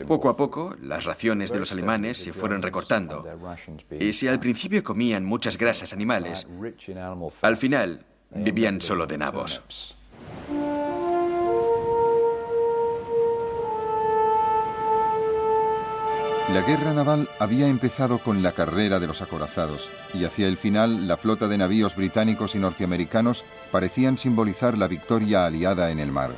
Speaker 4: Poco a poco, las raciones de los alemanes se fueron recortando. Y si al principio comían muchas grasas animales, al final vivían solo de nabos.
Speaker 1: La guerra naval había empezado con la carrera de los acorazados y hacia el final la flota de navíos británicos y norteamericanos parecían simbolizar la victoria aliada en el mar.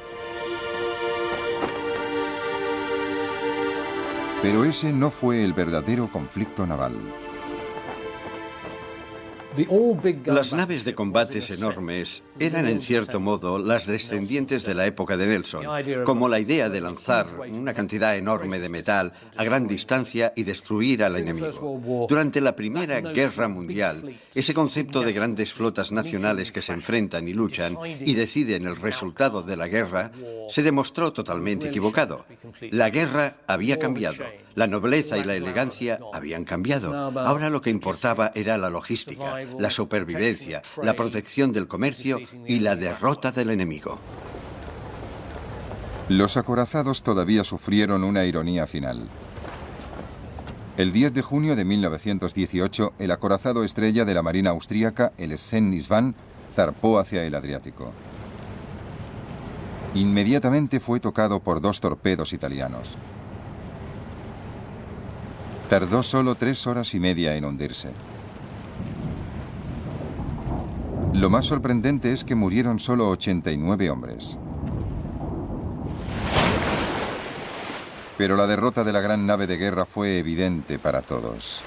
Speaker 1: Pero ese no fue el verdadero conflicto naval.
Speaker 2: Las naves de combates enormes eran en cierto modo las descendientes de la época de Nelson, como la idea de lanzar una cantidad enorme de metal a gran distancia y destruir al enemigo. Durante la Primera Guerra Mundial, ese concepto de grandes flotas nacionales que se enfrentan y luchan y deciden el resultado de la guerra se demostró totalmente equivocado. La guerra había cambiado, la nobleza y la elegancia habían cambiado. Ahora lo que importaba era la logística, la supervivencia, la protección del comercio y la derrota del enemigo.
Speaker 1: Los acorazados todavía sufrieron una ironía final. El 10 de junio de 1918, el acorazado estrella de la Marina austríaca, el Sven-Isvan, zarpó hacia el Adriático. Inmediatamente fue tocado por 2 torpedos italianos. Tardó solo 3 horas y media en hundirse. Lo más sorprendente es que murieron solo 89 hombres. Pero la derrota de la gran nave de guerra fue evidente para todos.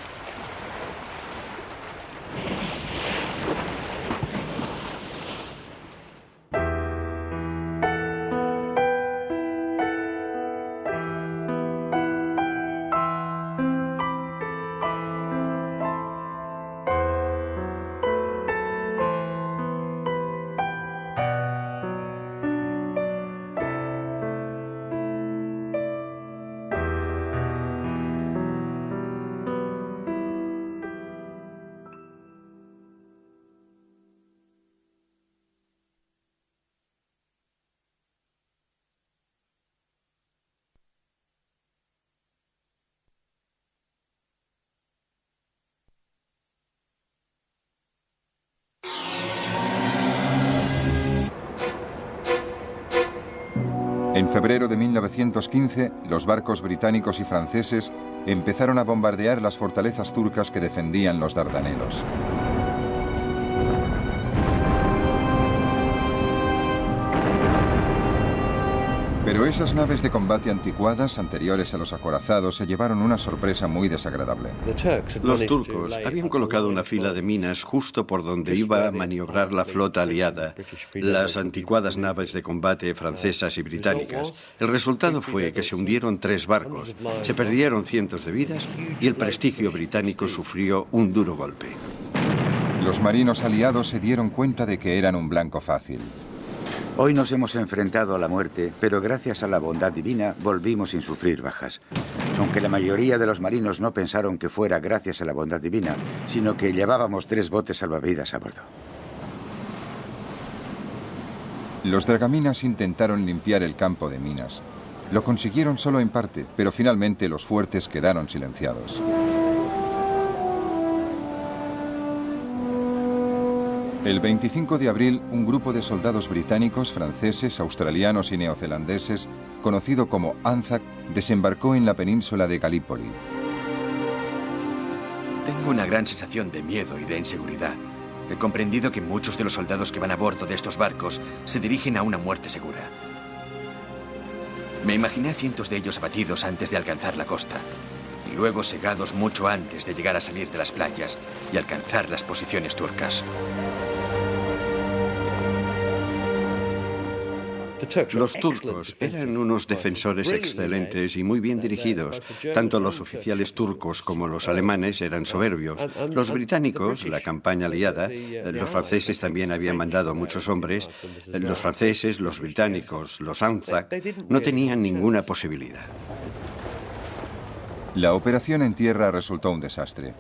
Speaker 1: En febrero de 1915, los barcos británicos y franceses empezaron a bombardear las fortalezas turcas que defendían los Dardanelos. Pero esas naves de combate anticuadas, anteriores a los acorazados, se llevaron una sorpresa muy desagradable.
Speaker 2: Los turcos habían colocado una fila de minas justo por donde iba a maniobrar la flota aliada, las anticuadas naves de combate francesas y británicas. El resultado fue que se hundieron 3 barcos, se perdieron cientos de vidas y el prestigio británico sufrió un duro golpe.
Speaker 1: Los marinos aliados se dieron cuenta de que eran un blanco fácil.
Speaker 3: Hoy nos hemos enfrentado a la muerte, pero gracias a la bondad divina volvimos sin sufrir bajas. Aunque la mayoría de los marinos no pensaron que fuera gracias a la bondad divina, sino que llevábamos 3 botes salvavidas a bordo.
Speaker 1: Los dragaminas intentaron limpiar el campo de minas. Lo consiguieron solo en parte, pero finalmente los fuertes quedaron silenciados. El 25 de abril, un grupo de soldados británicos, franceses, australianos y neozelandeses, conocido como Anzac, desembarcó en la península de Galípoli.
Speaker 4: Tengo una gran sensación de miedo y de inseguridad. He comprendido que muchos de los soldados que van a bordo de estos barcos se dirigen a una muerte segura. Me imaginé a cientos de ellos abatidos antes de alcanzar la costa, y luego segados mucho antes de llegar a salir de las playas y alcanzar las posiciones turcas.
Speaker 2: Los turcos eran unos defensores excelentes y muy bien dirigidos. Tanto los oficiales turcos como los alemanes eran soberbios. Los británicos, la campaña aliada, los franceses también habían mandado muchos hombres. Los franceses, los británicos, los Anzac, no tenían ninguna posibilidad.
Speaker 1: La operación en tierra resultó un desastre.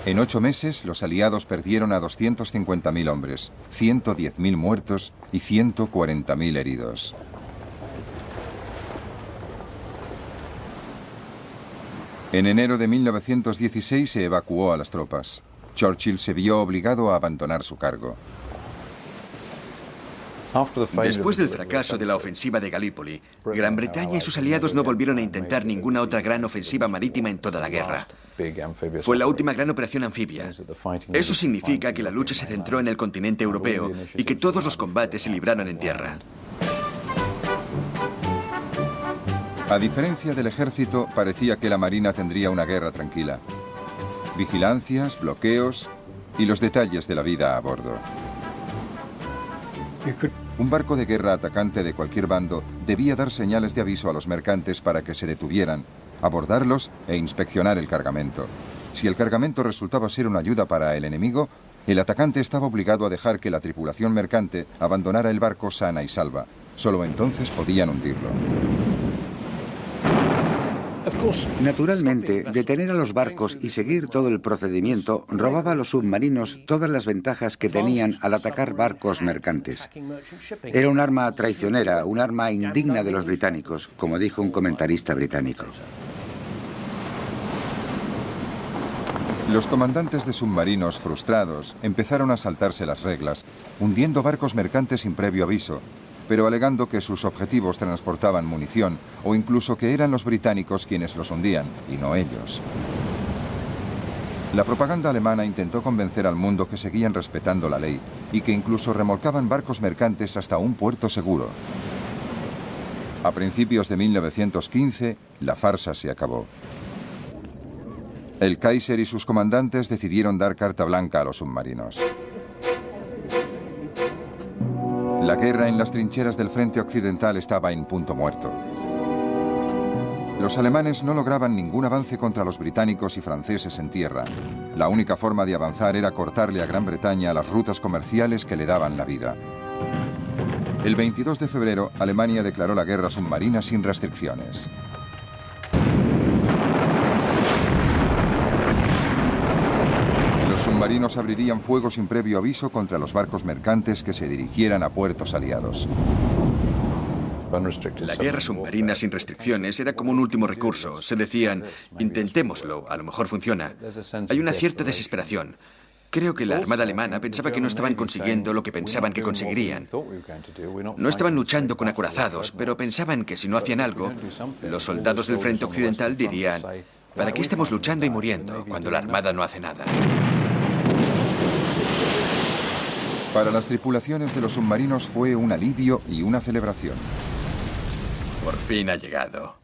Speaker 1: En 8 meses, los aliados perdieron a 250.000 hombres, 110.000 muertos y 140.000 heridos. En enero de 1916 se evacuó a las tropas. Churchill se vio obligado a abandonar su cargo.
Speaker 4: Después del fracaso de la ofensiva de Galípoli, Gran Bretaña y sus aliados no volvieron a intentar ninguna otra gran ofensiva marítima en toda la guerra. Fue la última gran operación anfibia. Eso significa que la lucha se centró en el continente europeo y que todos los combates se libraron en tierra.
Speaker 1: A diferencia del ejército, parecía que la marina tendría una guerra tranquila. Vigilancias, bloqueos y los detalles de la vida a bordo. Un barco de guerra atacante de cualquier bando debía dar señales de aviso a los mercantes para que se detuvieran, abordarlos e inspeccionar el cargamento. Si el cargamento resultaba ser una ayuda para el enemigo, el atacante estaba obligado a dejar que la tripulación mercante abandonara el barco sana y salva. Solo entonces podían hundirlo.
Speaker 3: Naturalmente, detener a los barcos y seguir todo el procedimiento robaba a los submarinos todas las ventajas que tenían al atacar barcos mercantes. Era un arma traicionera, un arma indigna de los británicos, como dijo un comentarista británico.
Speaker 1: Los comandantes de submarinos, frustrados, empezaron a saltarse las reglas, hundiendo barcos mercantes sin previo aviso, pero alegando que sus objetivos transportaban munición o incluso que eran los británicos quienes los hundían y no ellos. La propaganda alemana intentó convencer al mundo que seguían respetando la ley y que incluso remolcaban barcos mercantes hasta un puerto seguro. A principios de 1915, la farsa se acabó. El Kaiser y sus comandantes decidieron dar carta blanca a los submarinos. La guerra en las trincheras del frente occidental estaba en punto muerto. Los alemanes no lograban ningún avance contra los británicos y franceses en tierra. La única forma de avanzar era cortarle a Gran Bretaña las rutas comerciales que le daban la vida. El 22 de febrero, Alemania declaró la guerra submarina sin restricciones. Los submarinos abrirían fuego sin previo aviso contra los barcos mercantes que se dirigieran a puertos aliados.
Speaker 4: La guerra submarina sin restricciones era como un último recurso. Se decían, intentémoslo, a lo mejor funciona. Hay una cierta desesperación. Creo que la Armada alemana pensaba que no estaban consiguiendo lo que pensaban que conseguirían. No estaban luchando con acorazados, pero pensaban que si no hacían algo, los soldados del frente occidental dirían, ¿para qué estamos luchando y muriendo cuando la Armada no hace nada?
Speaker 1: Para las tripulaciones de los submarinos fue un alivio y una celebración.
Speaker 4: Por fin ha llegado.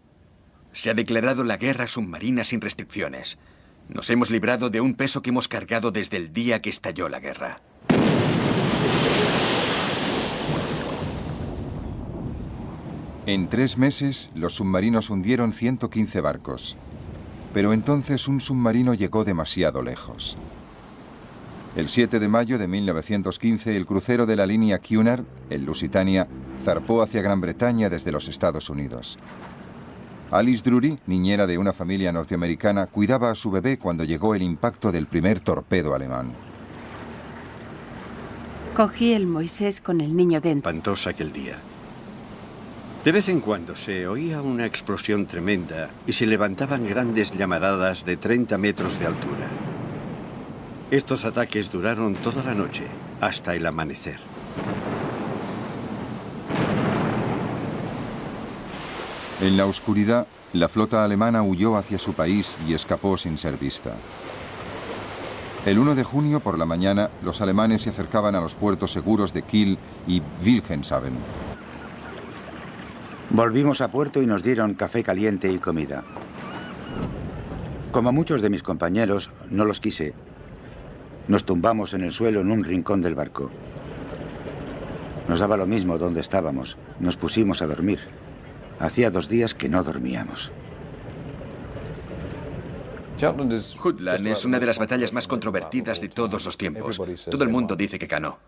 Speaker 4: Se ha declarado la guerra submarina sin restricciones. Nos hemos librado de un peso que hemos cargado desde el día que estalló la guerra.
Speaker 1: En 3 meses, los submarinos hundieron 115 barcos. Pero entonces un submarino llegó demasiado lejos. El 7 de mayo de 1915, el crucero de la línea Cunard, el Lusitania, zarpó hacia Gran Bretaña desde los Estados Unidos. Alice Drury, niñera de una familia norteamericana, cuidaba a su bebé cuando llegó el impacto del primer torpedo alemán.
Speaker 5: Cogí el Moisés con el niño dentro.
Speaker 2: Espantoso aquel día. De vez en cuando se oía una explosión tremenda y se levantaban grandes llamaradas de 30 metros de altura. Estos ataques duraron toda la noche, hasta el amanecer.
Speaker 1: En la oscuridad, la flota alemana huyó hacia su país y escapó sin ser vista. El 1 de junio, por la mañana, los alemanes se acercaban a los puertos seguros de Kiel y Wilhelmshaven.
Speaker 3: Volvimos a puerto y nos dieron café caliente y comida. Como muchos de mis compañeros, no los quise. Nos tumbamos en el suelo en un rincón del barco. Nos daba lo mismo donde estábamos. Nos pusimos a dormir. Hacía 2 días que no dormíamos.
Speaker 4: Jutland es una de las batallas más controvertidas de todos los tiempos. Todo el mundo dice que ganó.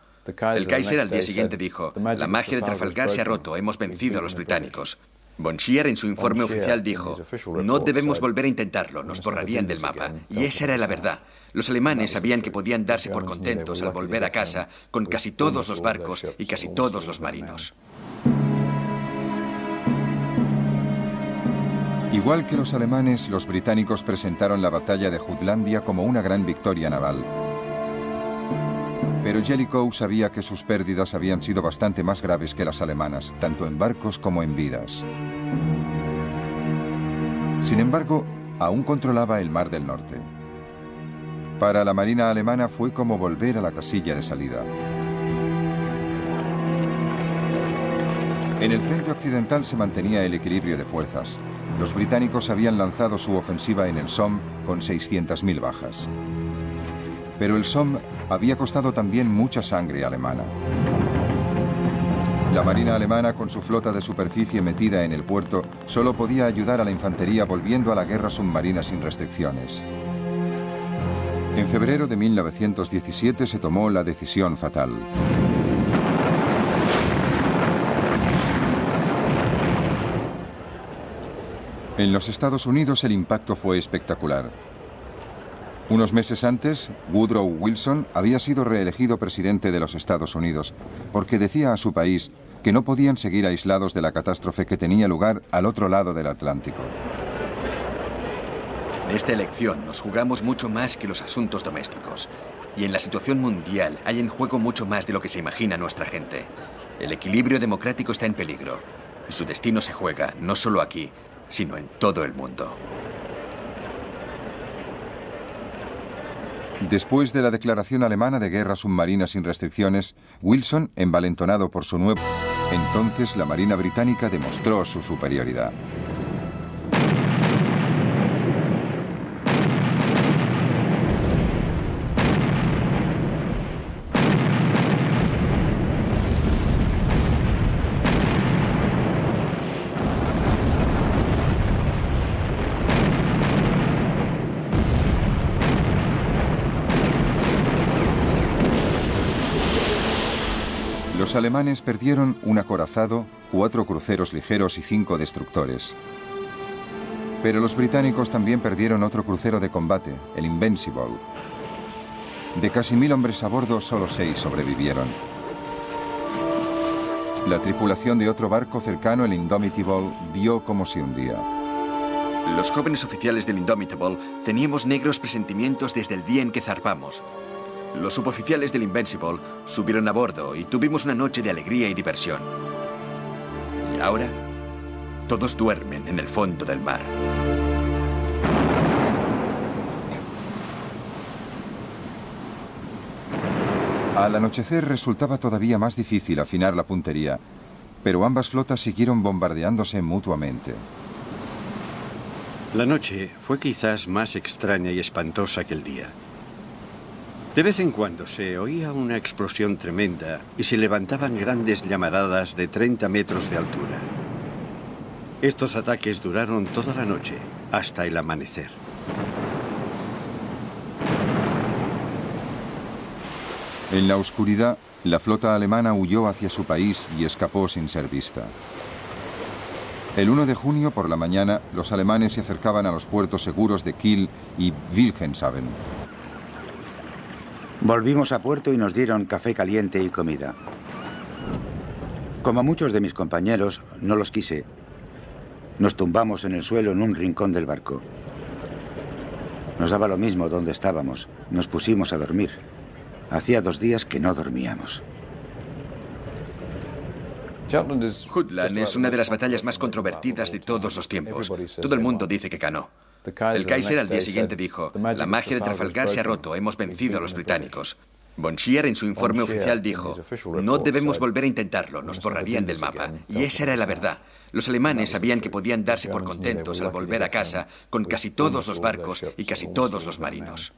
Speaker 4: El Kaiser al día siguiente dijo, la magia de Trafalgar se ha roto, hemos vencido a los británicos. Von Scheer en su informe oficial dijo, no debemos volver a intentarlo, nos borrarían del mapa. Y esa era la verdad. Los alemanes sabían que podían darse por contentos al volver a casa con casi todos los barcos y casi todos los marinos.
Speaker 1: Igual que los alemanes, los británicos presentaron la batalla de Jutlandia como una gran victoria naval. Pero Jellicoe sabía que sus pérdidas habían sido bastante más graves que las alemanas, tanto en barcos como en vidas. Sin embargo, aún controlaba el Mar del Norte. Para la Marina alemana fue como volver a la casilla de salida. En el frente occidental se mantenía el equilibrio de fuerzas. Los británicos habían lanzado su ofensiva en el Somme con 600.000 bajas. Pero el Somme había costado también mucha sangre alemana. La Marina alemana, con su flota de superficie metida en el puerto, solo podía ayudar a la infantería volviendo a la guerra submarina sin restricciones. En febrero de 1917 se tomó la decisión fatal. En los Estados Unidos el impacto fue espectacular. Unos meses antes, Woodrow Wilson había sido reelegido presidente de los Estados Unidos porque decía a su país que no podían seguir aislados de la catástrofe que tenía lugar al otro lado del Atlántico.
Speaker 4: En esta elección nos jugamos mucho más que los asuntos domésticos. Y en la situación mundial hay en juego mucho más de lo que se imagina nuestra gente. El equilibrio democrático está en peligro. Y su destino se juega no solo aquí, sino en todo el mundo.
Speaker 1: Después de la declaración alemana de guerra submarina sin restricciones, Wilson, envalentonado por su nuevo... Entonces la Marina británica demostró su superioridad. Los alemanes perdieron un acorazado, 4 cruceros ligeros y 5 destructores. Pero los británicos también perdieron otro crucero de combate, el Invincible. De casi 1000 hombres a bordo, solo 6 sobrevivieron. La tripulación de otro barco cercano, el Indomitable, vio cómo se hundía.
Speaker 4: Los jóvenes oficiales del Indomitable teníamos negros presentimientos desde el día en que zarpamos. Los suboficiales del Invincible subieron a bordo y tuvimos una noche de alegría y diversión. Y ahora, todos duermen en el fondo del mar.
Speaker 1: Al anochecer resultaba todavía más difícil afinar la puntería, pero ambas flotas siguieron bombardeándose mutuamente.
Speaker 2: La noche fue quizás más extraña y espantosa que el día. De vez en cuando se oía una explosión tremenda y se levantaban grandes llamaradas de 30 metros de altura. Estos ataques duraron toda la noche, hasta el amanecer.
Speaker 1: En la oscuridad, la flota alemana huyó hacia su país y escapó sin ser vista. El 1 de junio por la mañana, los alemanes se acercaban a los puertos seguros de Kiel y Wilhelmshaven.
Speaker 3: Volvimos a puerto y nos dieron café caliente y comida. Como muchos de mis compañeros, no los quise. Nos tumbamos en el suelo en un rincón del barco. Nos daba lo mismo donde estábamos. Nos pusimos a dormir. Hacía 2 días que no dormíamos.
Speaker 4: Jutland es una de las batallas más controvertidas de todos los tiempos. Todo el mundo dice que ganó. El Kaiser al día siguiente dijo: la magia de Trafalgar se ha roto, hemos vencido a los británicos. Von Scheer en su informe oficial dijo: no debemos volver a intentarlo, nos borrarían del mapa. Y esa era la verdad. Los alemanes sabían que podían darse por contentos al volver a casa con casi todos los barcos y casi todos los marinos.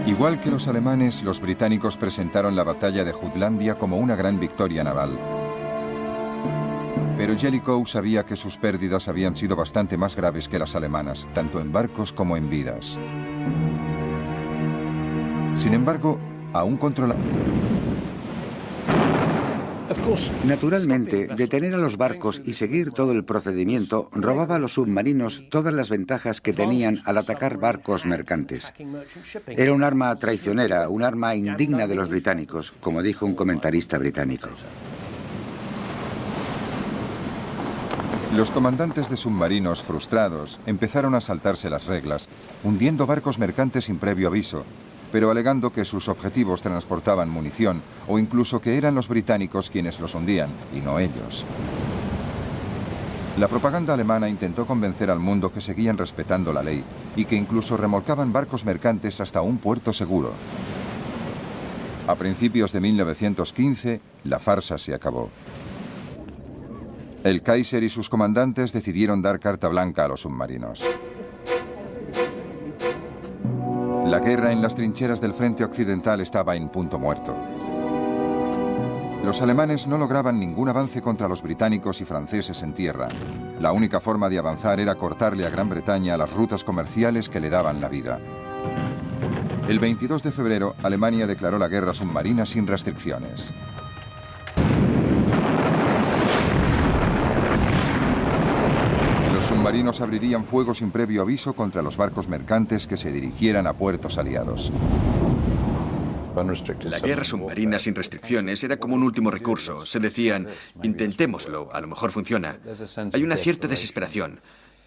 Speaker 1: Igual que los alemanes, los británicos presentaron la batalla de Jutlandia como una gran victoria naval. Pero Jellicoe sabía que sus pérdidas habían sido bastante más graves que las alemanas, tanto en barcos como en vidas. Sin embargo, aún controlaba...
Speaker 3: Naturalmente, detener a los barcos y seguir todo el procedimiento robaba a los submarinos todas las ventajas que tenían al atacar barcos mercantes. Era un arma traicionera, un arma indigna de los británicos, como dijo un comentarista británico.
Speaker 1: Los comandantes de submarinos, frustrados, empezaron a saltarse las reglas, hundiendo barcos mercantes sin previo aviso, pero alegando que sus objetivos transportaban munición o incluso que eran los británicos quienes los hundían y no ellos. La propaganda alemana intentó convencer al mundo que seguían respetando la ley y que incluso remolcaban barcos mercantes hasta un puerto seguro. A principios de 1915, la farsa se acabó. El Kaiser y sus comandantes decidieron dar carta blanca a los submarinos. La guerra en las trincheras del frente occidental estaba en punto muerto. Los alemanes no lograban ningún avance contra los británicos y franceses en tierra. La única forma de avanzar era cortarle a Gran Bretaña las rutas comerciales que le daban la vida. El 22 de febrero, Alemania declaró la guerra submarina sin restricciones. Los submarinos abrirían fuego sin previo aviso contra los barcos mercantes que se dirigieran a puertos aliados.
Speaker 4: La guerra submarina sin restricciones era como un último recurso. Se decían, intentémoslo, a lo mejor funciona. Hay una cierta desesperación.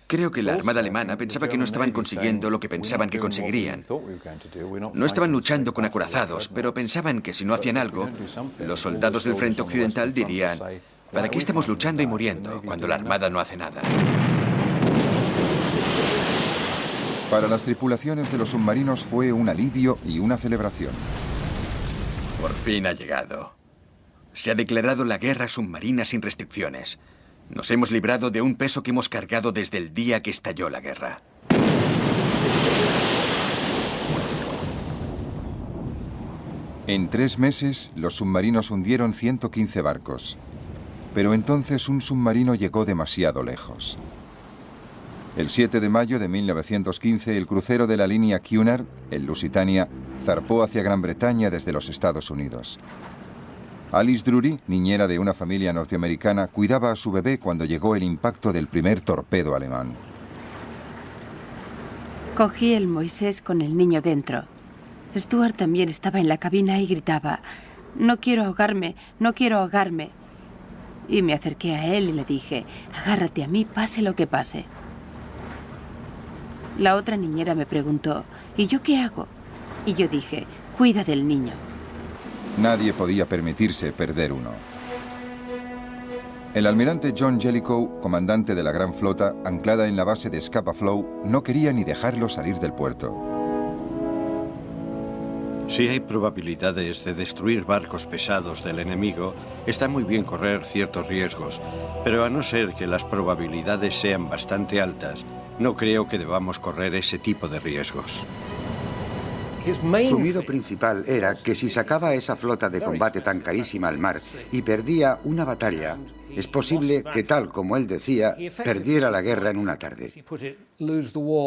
Speaker 4: Creo que la Armada alemana pensaba que no estaban consiguiendo lo que pensaban que conseguirían. No estaban luchando con acorazados, pero pensaban que si no hacían algo, los soldados del frente occidental dirían, ¿para qué estamos luchando y muriendo cuando la Armada no hace nada?
Speaker 1: Para las tripulaciones de los submarinos fue un alivio y una celebración.
Speaker 4: Por fin ha llegado. Se ha declarado la guerra submarina sin restricciones. Nos hemos librado de un peso que hemos cargado desde el día que estalló la guerra.
Speaker 1: En 3 meses, los submarinos hundieron 115 barcos. Pero entonces un submarino llegó demasiado lejos. El 7 de mayo de 1915, el crucero de la línea Cunard, el Lusitania, zarpó hacia Gran Bretaña desde los Estados Unidos. Alice Drury, niñera de una familia norteamericana, cuidaba a su bebé cuando llegó el impacto del primer torpedo alemán.
Speaker 5: Cogí el Moisés con el niño dentro. Stuart también estaba en la cabina y gritaba, «No quiero ahogarme, no quiero ahogarme». Y me acerqué a él y le dije, «Agárrate a mí, pase lo que pase». La otra niñera me preguntó, ¿y yo qué hago? Y yo dije, cuida del niño.
Speaker 1: Nadie podía permitirse perder uno. El almirante John Jellicoe, comandante de la Gran Flota, anclada en la base de Scapa Flow, no quería ni dejarlo salir del puerto.
Speaker 2: Si hay probabilidades de destruir barcos pesados del enemigo, está muy bien correr ciertos riesgos, pero a no ser que las probabilidades sean bastante altas, no creo que debamos correr ese tipo de riesgos.
Speaker 3: Su miedo principal era que si sacaba a esa flota de combate tan carísima al mar y perdía una batalla, es posible que, tal como él decía, perdiera la guerra en una tarde.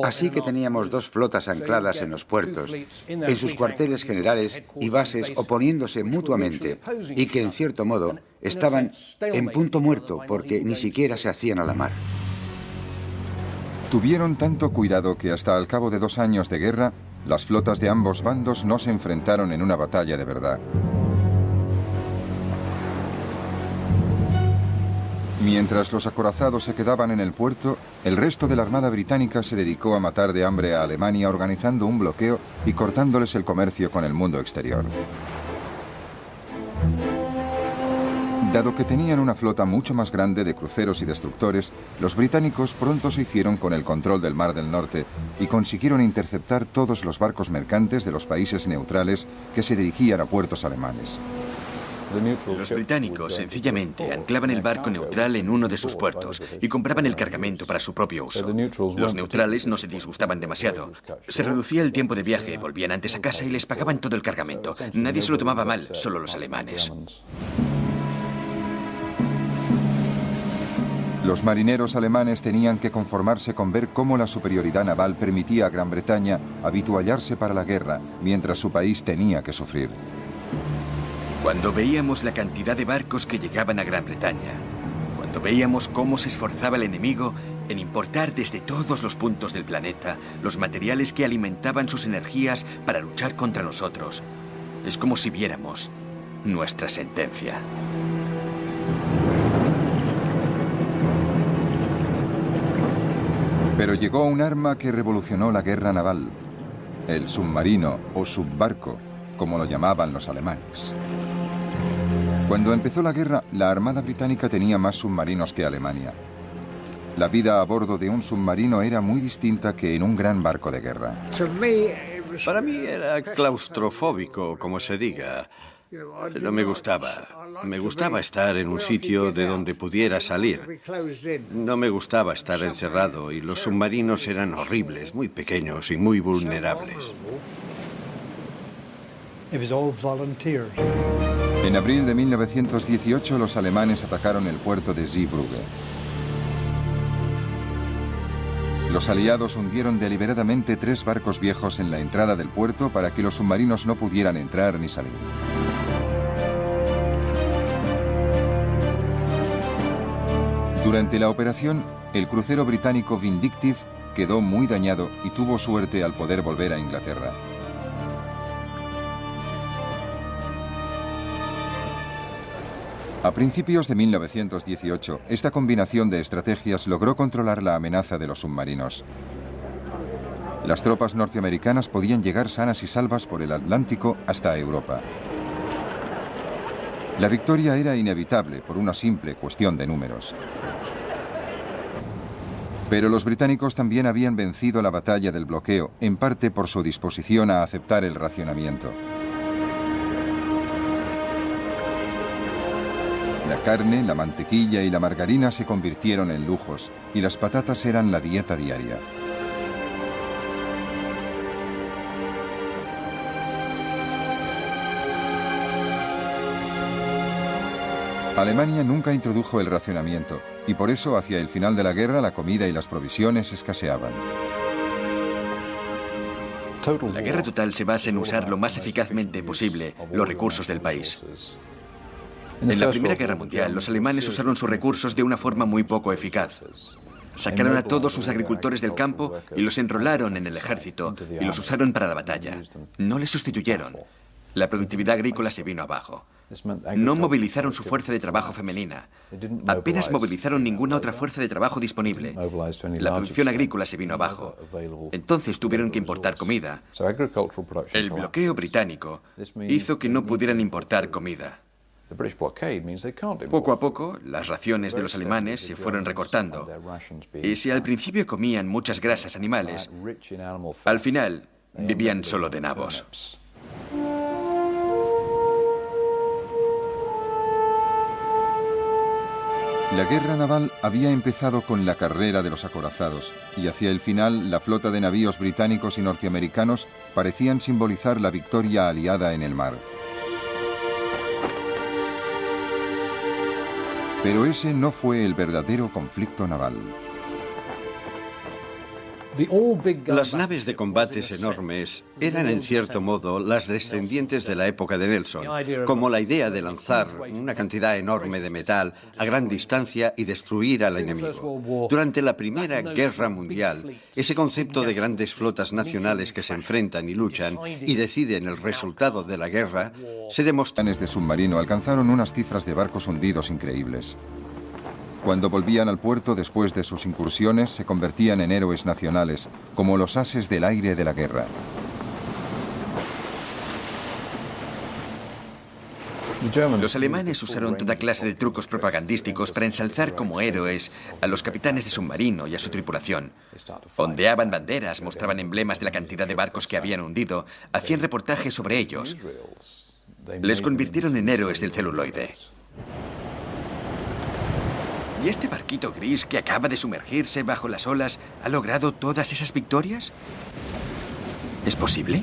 Speaker 3: Así que teníamos 2 flotas ancladas en los puertos, en sus cuarteles generales y bases oponiéndose mutuamente, y que, en cierto modo, estaban en punto muerto porque ni siquiera se hacían a la mar.
Speaker 1: Tuvieron tanto cuidado que hasta al cabo de 2 años de guerra, las flotas de ambos bandos no se enfrentaron en una batalla de verdad. Mientras los acorazados se quedaban en el puerto, el resto de la Armada británica se dedicó a matar de hambre a Alemania organizando un bloqueo y cortándoles el comercio con el mundo exterior. Dado que tenían una flota mucho más grande de cruceros y destructores, los británicos pronto se hicieron con el control del Mar del Norte y consiguieron interceptar todos los barcos mercantes de los países neutrales que se dirigían a puertos alemanes.
Speaker 4: Los británicos, sencillamente, anclaban el barco neutral en uno de sus puertos y compraban el cargamento para su propio uso. Los neutrales no se disgustaban demasiado. Se reducía el tiempo de viaje, volvían antes a casa y les pagaban todo el cargamento. Nadie se lo tomaba mal, solo los alemanes.
Speaker 1: Los marineros alemanes tenían que conformarse con ver cómo la superioridad naval permitía a Gran Bretaña habituallarse para la guerra, mientras su país tenía que sufrir.
Speaker 4: Cuando veíamos la cantidad de barcos que llegaban a Gran Bretaña, cuando veíamos cómo se esforzaba el enemigo en importar desde todos los puntos del planeta los materiales que alimentaban sus energías para luchar contra nosotros, es como si viéramos nuestra sentencia.
Speaker 1: Pero llegó un arma que revolucionó la guerra naval: el submarino o subbarco, como lo llamaban los alemanes. Cuando empezó la guerra, la Armada Británica tenía más submarinos que Alemania. La vida a bordo de un submarino era muy distinta que en un gran barco de guerra.
Speaker 2: Para mí era claustrofóbico, como se diga. No me gustaba. Me gustaba estar en un sitio de donde pudiera salir. No me gustaba estar encerrado y los submarinos eran horribles, muy pequeños y muy vulnerables.
Speaker 1: En abril de 1918 los alemanes atacaron el puerto de Zeebrugge. Los aliados hundieron deliberadamente 3 barcos viejos en la entrada del puerto para que los submarinos no pudieran entrar ni salir. Durante la operación, el crucero británico Vindictive quedó muy dañado y tuvo suerte al poder volver a Inglaterra. A principios de 1918, esta combinación de estrategias logró controlar la amenaza de los submarinos. Las tropas norteamericanas podían llegar sanas y salvas por el Atlántico hasta Europa. La victoria era inevitable por una simple cuestión de números. Pero los británicos también habían vencido la batalla del bloqueo, en parte por su disposición a aceptar el racionamiento. La carne, la mantequilla y la margarina se convirtieron en lujos, y las patatas eran la dieta diaria. Alemania nunca introdujo el racionamiento, y por eso hacia el final de la guerra la comida y las provisiones escaseaban.
Speaker 4: La guerra total se basa en usar lo más eficazmente posible los recursos del país. En la Primera Guerra Mundial, los alemanes usaron sus recursos de una forma muy poco eficaz. Sacaron a todos sus agricultores del campo y los enrolaron en el ejército y los usaron para la batalla. No les sustituyeron. La productividad agrícola se vino abajo. No movilizaron su fuerza de trabajo femenina. Apenas movilizaron ninguna otra fuerza de trabajo disponible. La producción agrícola se vino abajo. Entonces tuvieron que importar comida. El bloqueo británico hizo que no pudieran importar comida. Poco a poco, las raciones de los alemanes se fueron recortando. Y si al principio comían muchas grasas animales, al final vivían solo de nabos.
Speaker 1: La guerra naval había empezado con la carrera de los acorazados, y hacia el final la flota de navíos británicos y norteamericanos parecían simbolizar la victoria aliada en el mar. Pero ese no fue el verdadero conflicto naval.
Speaker 2: Las naves de combates enormes eran en cierto modo las descendientes de la época de Nelson, como la idea de lanzar una cantidad enorme de metal a gran distancia y destruir al enemigo. Durante la Primera Guerra Mundial, ese concepto de grandes flotas nacionales que se enfrentan y luchan y deciden el resultado de la guerra se demostró.
Speaker 1: Los planes de submarino alcanzaron unas cifras de barcos hundidos increíbles. Cuando volvían al puerto después de sus incursiones, se convertían en héroes nacionales, como los ases del aire de la guerra.
Speaker 4: Los alemanes usaron toda clase de trucos propagandísticos para ensalzar como héroes a los capitanes de submarino y a su tripulación. Ondeaban banderas, mostraban emblemas de la cantidad de barcos que habían hundido, hacían reportajes sobre ellos. Les convirtieron en héroes del celuloide. ¿Y este barquito gris que acaba de sumergirse bajo las olas ha logrado todas esas victorias? ¿Es posible?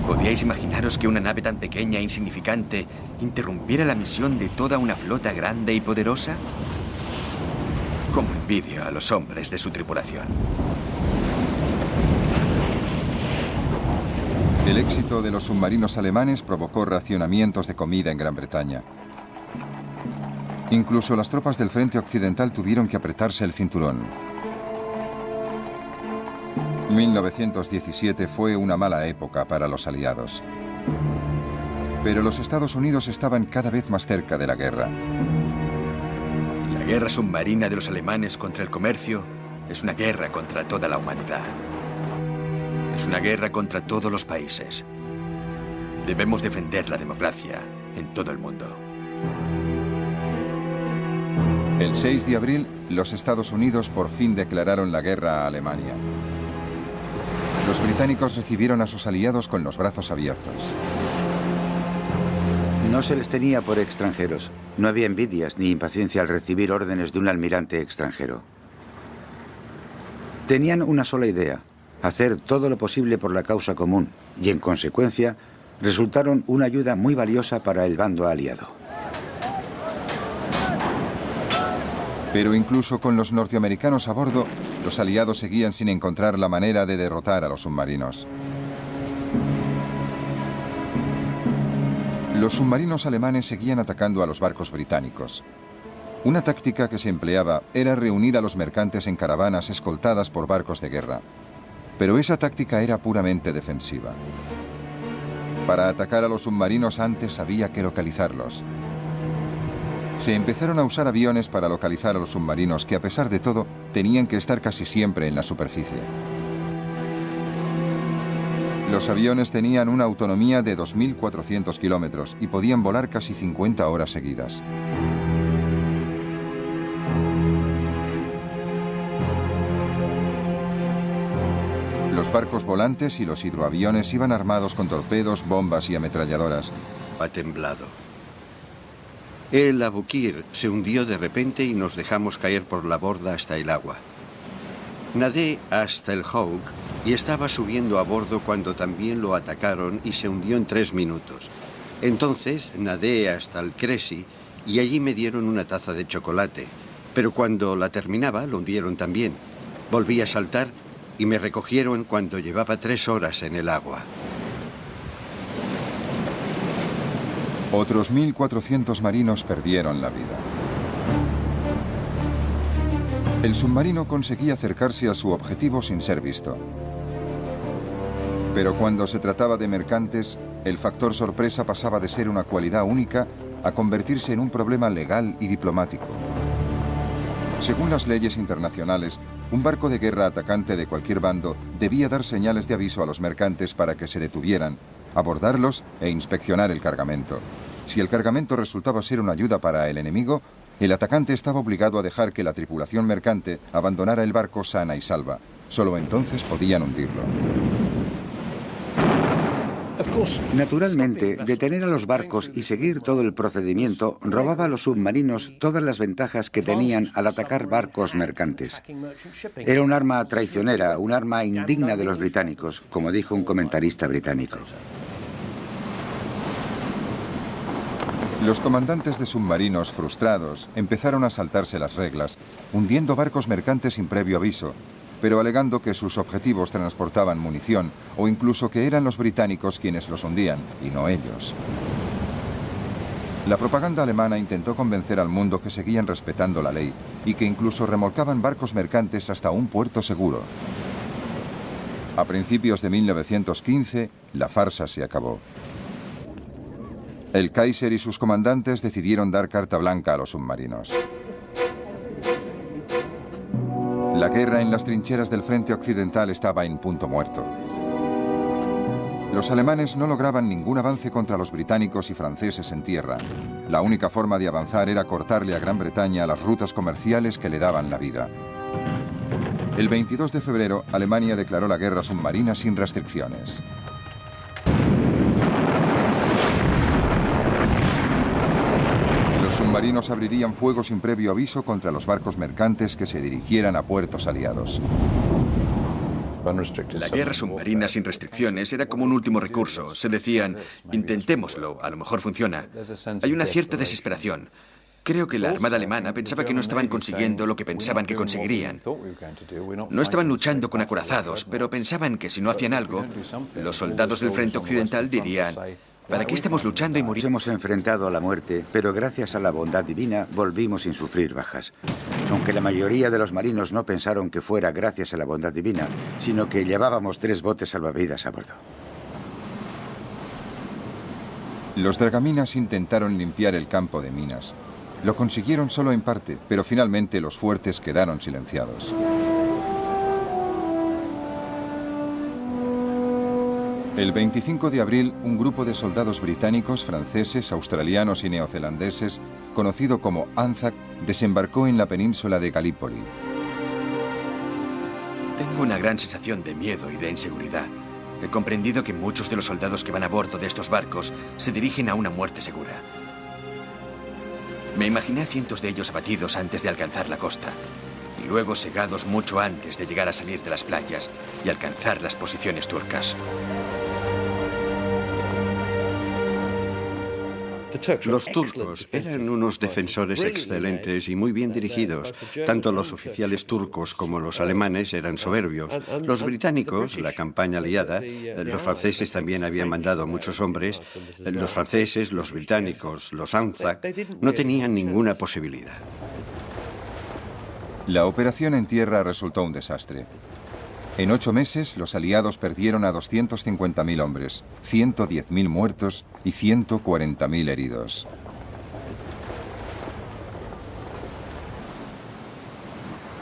Speaker 4: ¿Podríais imaginaros que una nave tan pequeña e insignificante interrumpiera la misión de toda una flota grande y poderosa? Cómo envidio a los hombres de su tripulación.
Speaker 1: El éxito de los submarinos alemanes provocó racionamientos de comida en Gran Bretaña. Incluso las tropas del frente occidental tuvieron que apretarse el cinturón. 1917 fue una mala época para los aliados. Pero los Estados Unidos estaban cada vez más cerca de la guerra.
Speaker 4: La guerra submarina de los alemanes contra el comercio Es una guerra contra toda la humanidad. Es una guerra contra todos los países. Debemos defender la democracia en todo el mundo.
Speaker 1: El 6 de abril, los Estados Unidos por fin declararon la guerra a Alemania. Los británicos recibieron a sus aliados con los brazos abiertos.
Speaker 3: No se les tenía por extranjeros. No había envidias ni impaciencia al recibir órdenes de un almirante extranjero. Tenían una sola idea: hacer todo lo posible por la causa común, y en consecuencia resultaron una ayuda muy valiosa para el bando aliado.
Speaker 1: Pero incluso con los norteamericanos a bordo, los aliados seguían sin encontrar la manera de derrotar a los submarinos. Los submarinos alemanes seguían atacando a los barcos británicos. Una táctica que se empleaba era reunir a los mercantes en caravanas escoltadas por barcos de guerra. Pero esa táctica era puramente defensiva. Para atacar a los submarinos antes había que localizarlos. Se empezaron a usar aviones para localizar a los submarinos que, a pesar de todo, tenían que estar casi siempre en la superficie. Los aviones tenían una autonomía de 2.400 kilómetros y podían volar casi 50 horas seguidas. Los barcos volantes y los hidroaviones iban armados con torpedos, bombas y ametralladoras.
Speaker 2: Ha temblado. El Abukir se hundió de repente y nos dejamos caer por la borda hasta el agua. Nadé hasta el Hawk y estaba subiendo a bordo cuando también lo atacaron y se hundió en 3 minutos. Entonces nadé hasta el Cressy y allí me dieron una taza de chocolate, pero cuando la terminaba lo hundieron también. Volví a saltar y me recogieron cuando llevaba 3 horas en el agua.
Speaker 1: Otros 1.400 marinos perdieron la vida. El submarino conseguía acercarse a su objetivo sin ser visto. Pero cuando se trataba de mercantes, el factor sorpresa pasaba de ser una cualidad única a convertirse en un problema legal y diplomático. Según las leyes internacionales, un barco de guerra atacante de cualquier bando debía dar señales de aviso a los mercantes para que se detuvieran, abordarlos e inspeccionar el cargamento. Si el cargamento resultaba ser una ayuda para el enemigo, el atacante estaba obligado a dejar que la tripulación mercante abandonara el barco sana y salva. Solo entonces podían hundirlo.
Speaker 3: Naturalmente, detener a los barcos y seguir todo el procedimiento robaba a los submarinos todas las ventajas que tenían al atacar barcos mercantes. Era un arma traicionera, un arma indigna de los británicos, como dijo un comentarista británico.
Speaker 1: Los comandantes de submarinos, frustrados, empezaron a saltarse las reglas, hundiendo barcos mercantes sin previo aviso, pero alegando que sus objetivos transportaban munición o incluso que eran los británicos quienes los hundían y no ellos. La propaganda alemana intentó convencer al mundo que seguían respetando la ley y que incluso remolcaban barcos mercantes hasta un puerto seguro. A principios de 1915, la farsa se acabó. El Kaiser y sus comandantes decidieron dar carta blanca a los submarinos. La guerra en las trincheras del frente occidental estaba en punto muerto. Los alemanes no lograban ningún avance contra los británicos y franceses en tierra. La única forma de avanzar era cortarle a Gran Bretaña las rutas comerciales que le daban la vida. El 22 de febrero, Alemania declaró la guerra submarina sin restricciones. Los submarinos abrirían fuego sin previo aviso contra los barcos mercantes que se dirigieran a puertos aliados.
Speaker 4: La guerra submarina sin restricciones era como un último recurso. Se decían, intentémoslo, a lo mejor funciona. Hay una cierta desesperación. Creo que la Armada alemana pensaba que no estaban consiguiendo lo que pensaban que conseguirían. No estaban luchando con acorazados, pero pensaban que si no hacían algo, los soldados del frente occidental dirían, ¿para qué estamos luchando y
Speaker 3: Nos
Speaker 4: muriendo?
Speaker 3: hemos enfrentado a la muerte, pero gracias a la bondad divina volvimos sin sufrir bajas. Aunque la mayoría de los marinos no pensaron que fuera gracias a la bondad divina, sino que llevábamos 3 botes salvavidas a bordo.
Speaker 1: Los dragaminas intentaron limpiar el campo de minas. Lo consiguieron solo en parte, pero finalmente los fuertes quedaron silenciados. El 25 de abril, un grupo de soldados británicos, franceses, australianos y neozelandeses, conocido como ANZAC, desembarcó en la península de Galípoli.
Speaker 4: Tengo una gran sensación de miedo y de inseguridad. He comprendido que muchos de los soldados que van a bordo de estos barcos se dirigen a una muerte segura. Me imaginé a cientos de ellos abatidos antes de alcanzar la costa, y luego segados mucho antes de llegar a salir de las playas y alcanzar las posiciones turcas.
Speaker 2: Los turcos eran unos defensores excelentes y muy bien dirigidos. Tanto los oficiales turcos como los alemanes eran soberbios. Los británicos, la campaña aliada, los franceses también habían mandado muchos hombres. Los franceses, los británicos, los ANZAC, no tenían ninguna posibilidad.
Speaker 1: La operación en tierra resultó un desastre. En 8 meses, los aliados perdieron a 250.000 hombres, 110.000 muertos y 140.000 heridos.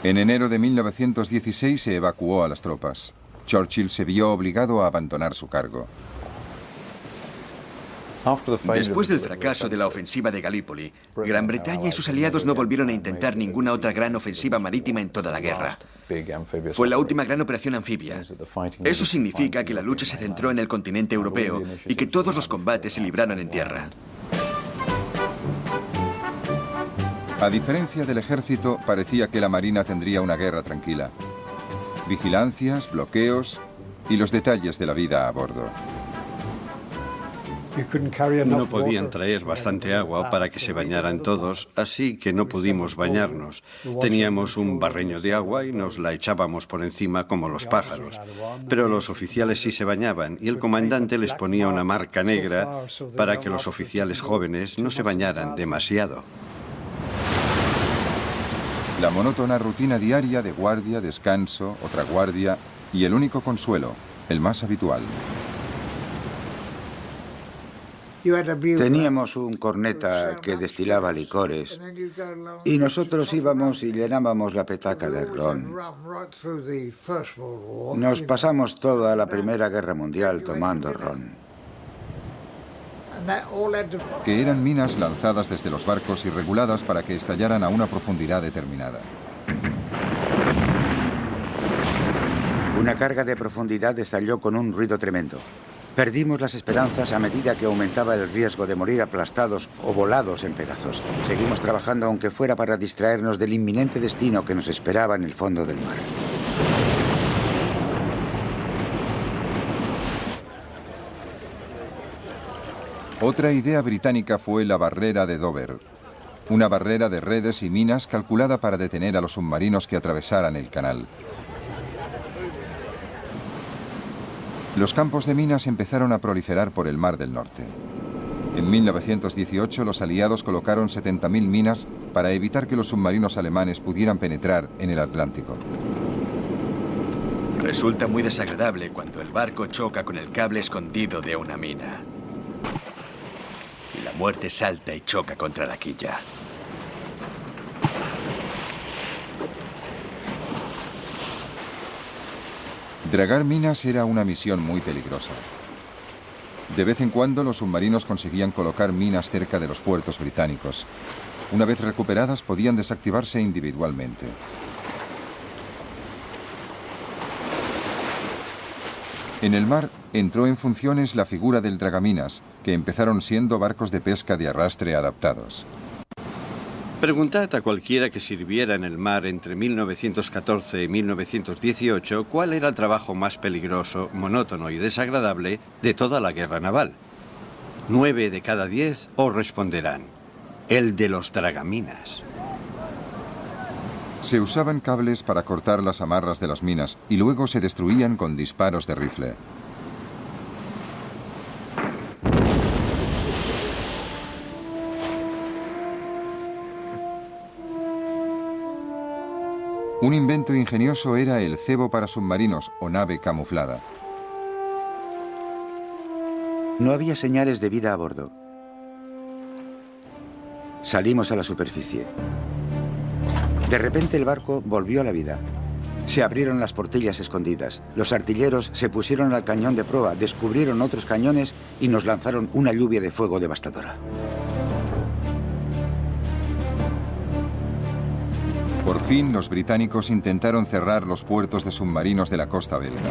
Speaker 1: En enero de 1916 se evacuó a las tropas. Churchill se vio obligado a abandonar su cargo.
Speaker 4: Después del fracaso de la ofensiva de Galípoli, Gran Bretaña y sus aliados no volvieron a intentar ninguna otra gran ofensiva marítima en toda la guerra. Fue la última gran operación anfibia. Eso significa que la lucha se centró en el continente europeo y que todos los combates se libraron en tierra.
Speaker 1: A diferencia del ejército, parecía que la marina tendría una guerra tranquila. Vigilancias, bloqueos y los detalles de la vida a bordo.
Speaker 2: No podían traer bastante agua para que se bañaran todos, así que no pudimos bañarnos. Teníamos un barreño de agua y nos la echábamos por encima como los pájaros. Pero los oficiales sí se bañaban y el comandante les ponía una marca negra para que los oficiales jóvenes no se bañaran demasiado.
Speaker 1: La monótona rutina diaria de guardia, descanso, otra guardia y el único consuelo, el más habitual.
Speaker 3: Teníamos un corneta que destilaba licores y nosotros íbamos y llenábamos la petaca de ron. Nos pasamos toda la Primera Guerra Mundial tomando ron.
Speaker 1: Que eran minas lanzadas desde los barcos y reguladas para que estallaran a una profundidad determinada.
Speaker 3: Una carga de profundidad estalló con un ruido tremendo. Perdimos las esperanzas a medida que aumentaba el riesgo de morir aplastados o volados en pedazos. Seguimos trabajando aunque fuera para distraernos del inminente destino que nos esperaba en el fondo del mar.
Speaker 1: Otra idea británica fue la barrera de Dover, una barrera de redes y minas calculada para detener a los submarinos que atravesaran el canal. Los campos de minas empezaron a proliferar por el Mar del Norte. En 1918 los aliados colocaron 70.000 minas para evitar que los submarinos alemanes pudieran penetrar en el Atlántico.
Speaker 4: Resulta muy desagradable cuando el barco choca con el cable escondido de una mina. Y la muerte salta y choca contra la quilla.
Speaker 1: Dragar minas era una misión muy peligrosa. De vez en cuando los submarinos conseguían colocar minas cerca de los puertos británicos. Una vez recuperadas podían desactivarse individualmente. En el mar entró en funciones la figura del dragaminas, que empezaron siendo barcos de pesca de arrastre adaptados.
Speaker 2: Preguntad a cualquiera que sirviera en el mar entre 1914 y 1918 cuál era el trabajo más peligroso, monótono y desagradable de toda la guerra naval. 9 de cada 10 os responderán: el de los dragaminas.
Speaker 1: Se usaban cables para cortar las amarras de las minas y luego se destruían con disparos de rifle. Un invento ingenioso era el cebo para submarinos o nave camuflada.
Speaker 3: No había señales de vida a bordo. Salimos a la superficie. De repente el barco volvió a la vida. Se abrieron las portillas escondidas. Los artilleros se pusieron al cañón de proa, descubrieron otros cañones y nos lanzaron una lluvia de fuego devastadora.
Speaker 1: Por fin, los británicos intentaron cerrar los puertos de submarinos de la costa belga.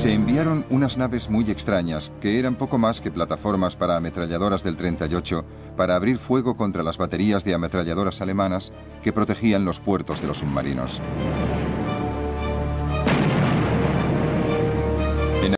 Speaker 1: Se enviaron unas naves muy extrañas, que eran poco más que plataformas para ametralladoras del 38, para abrir fuego contra las baterías de ametralladoras alemanas que protegían los puertos de los submarinos.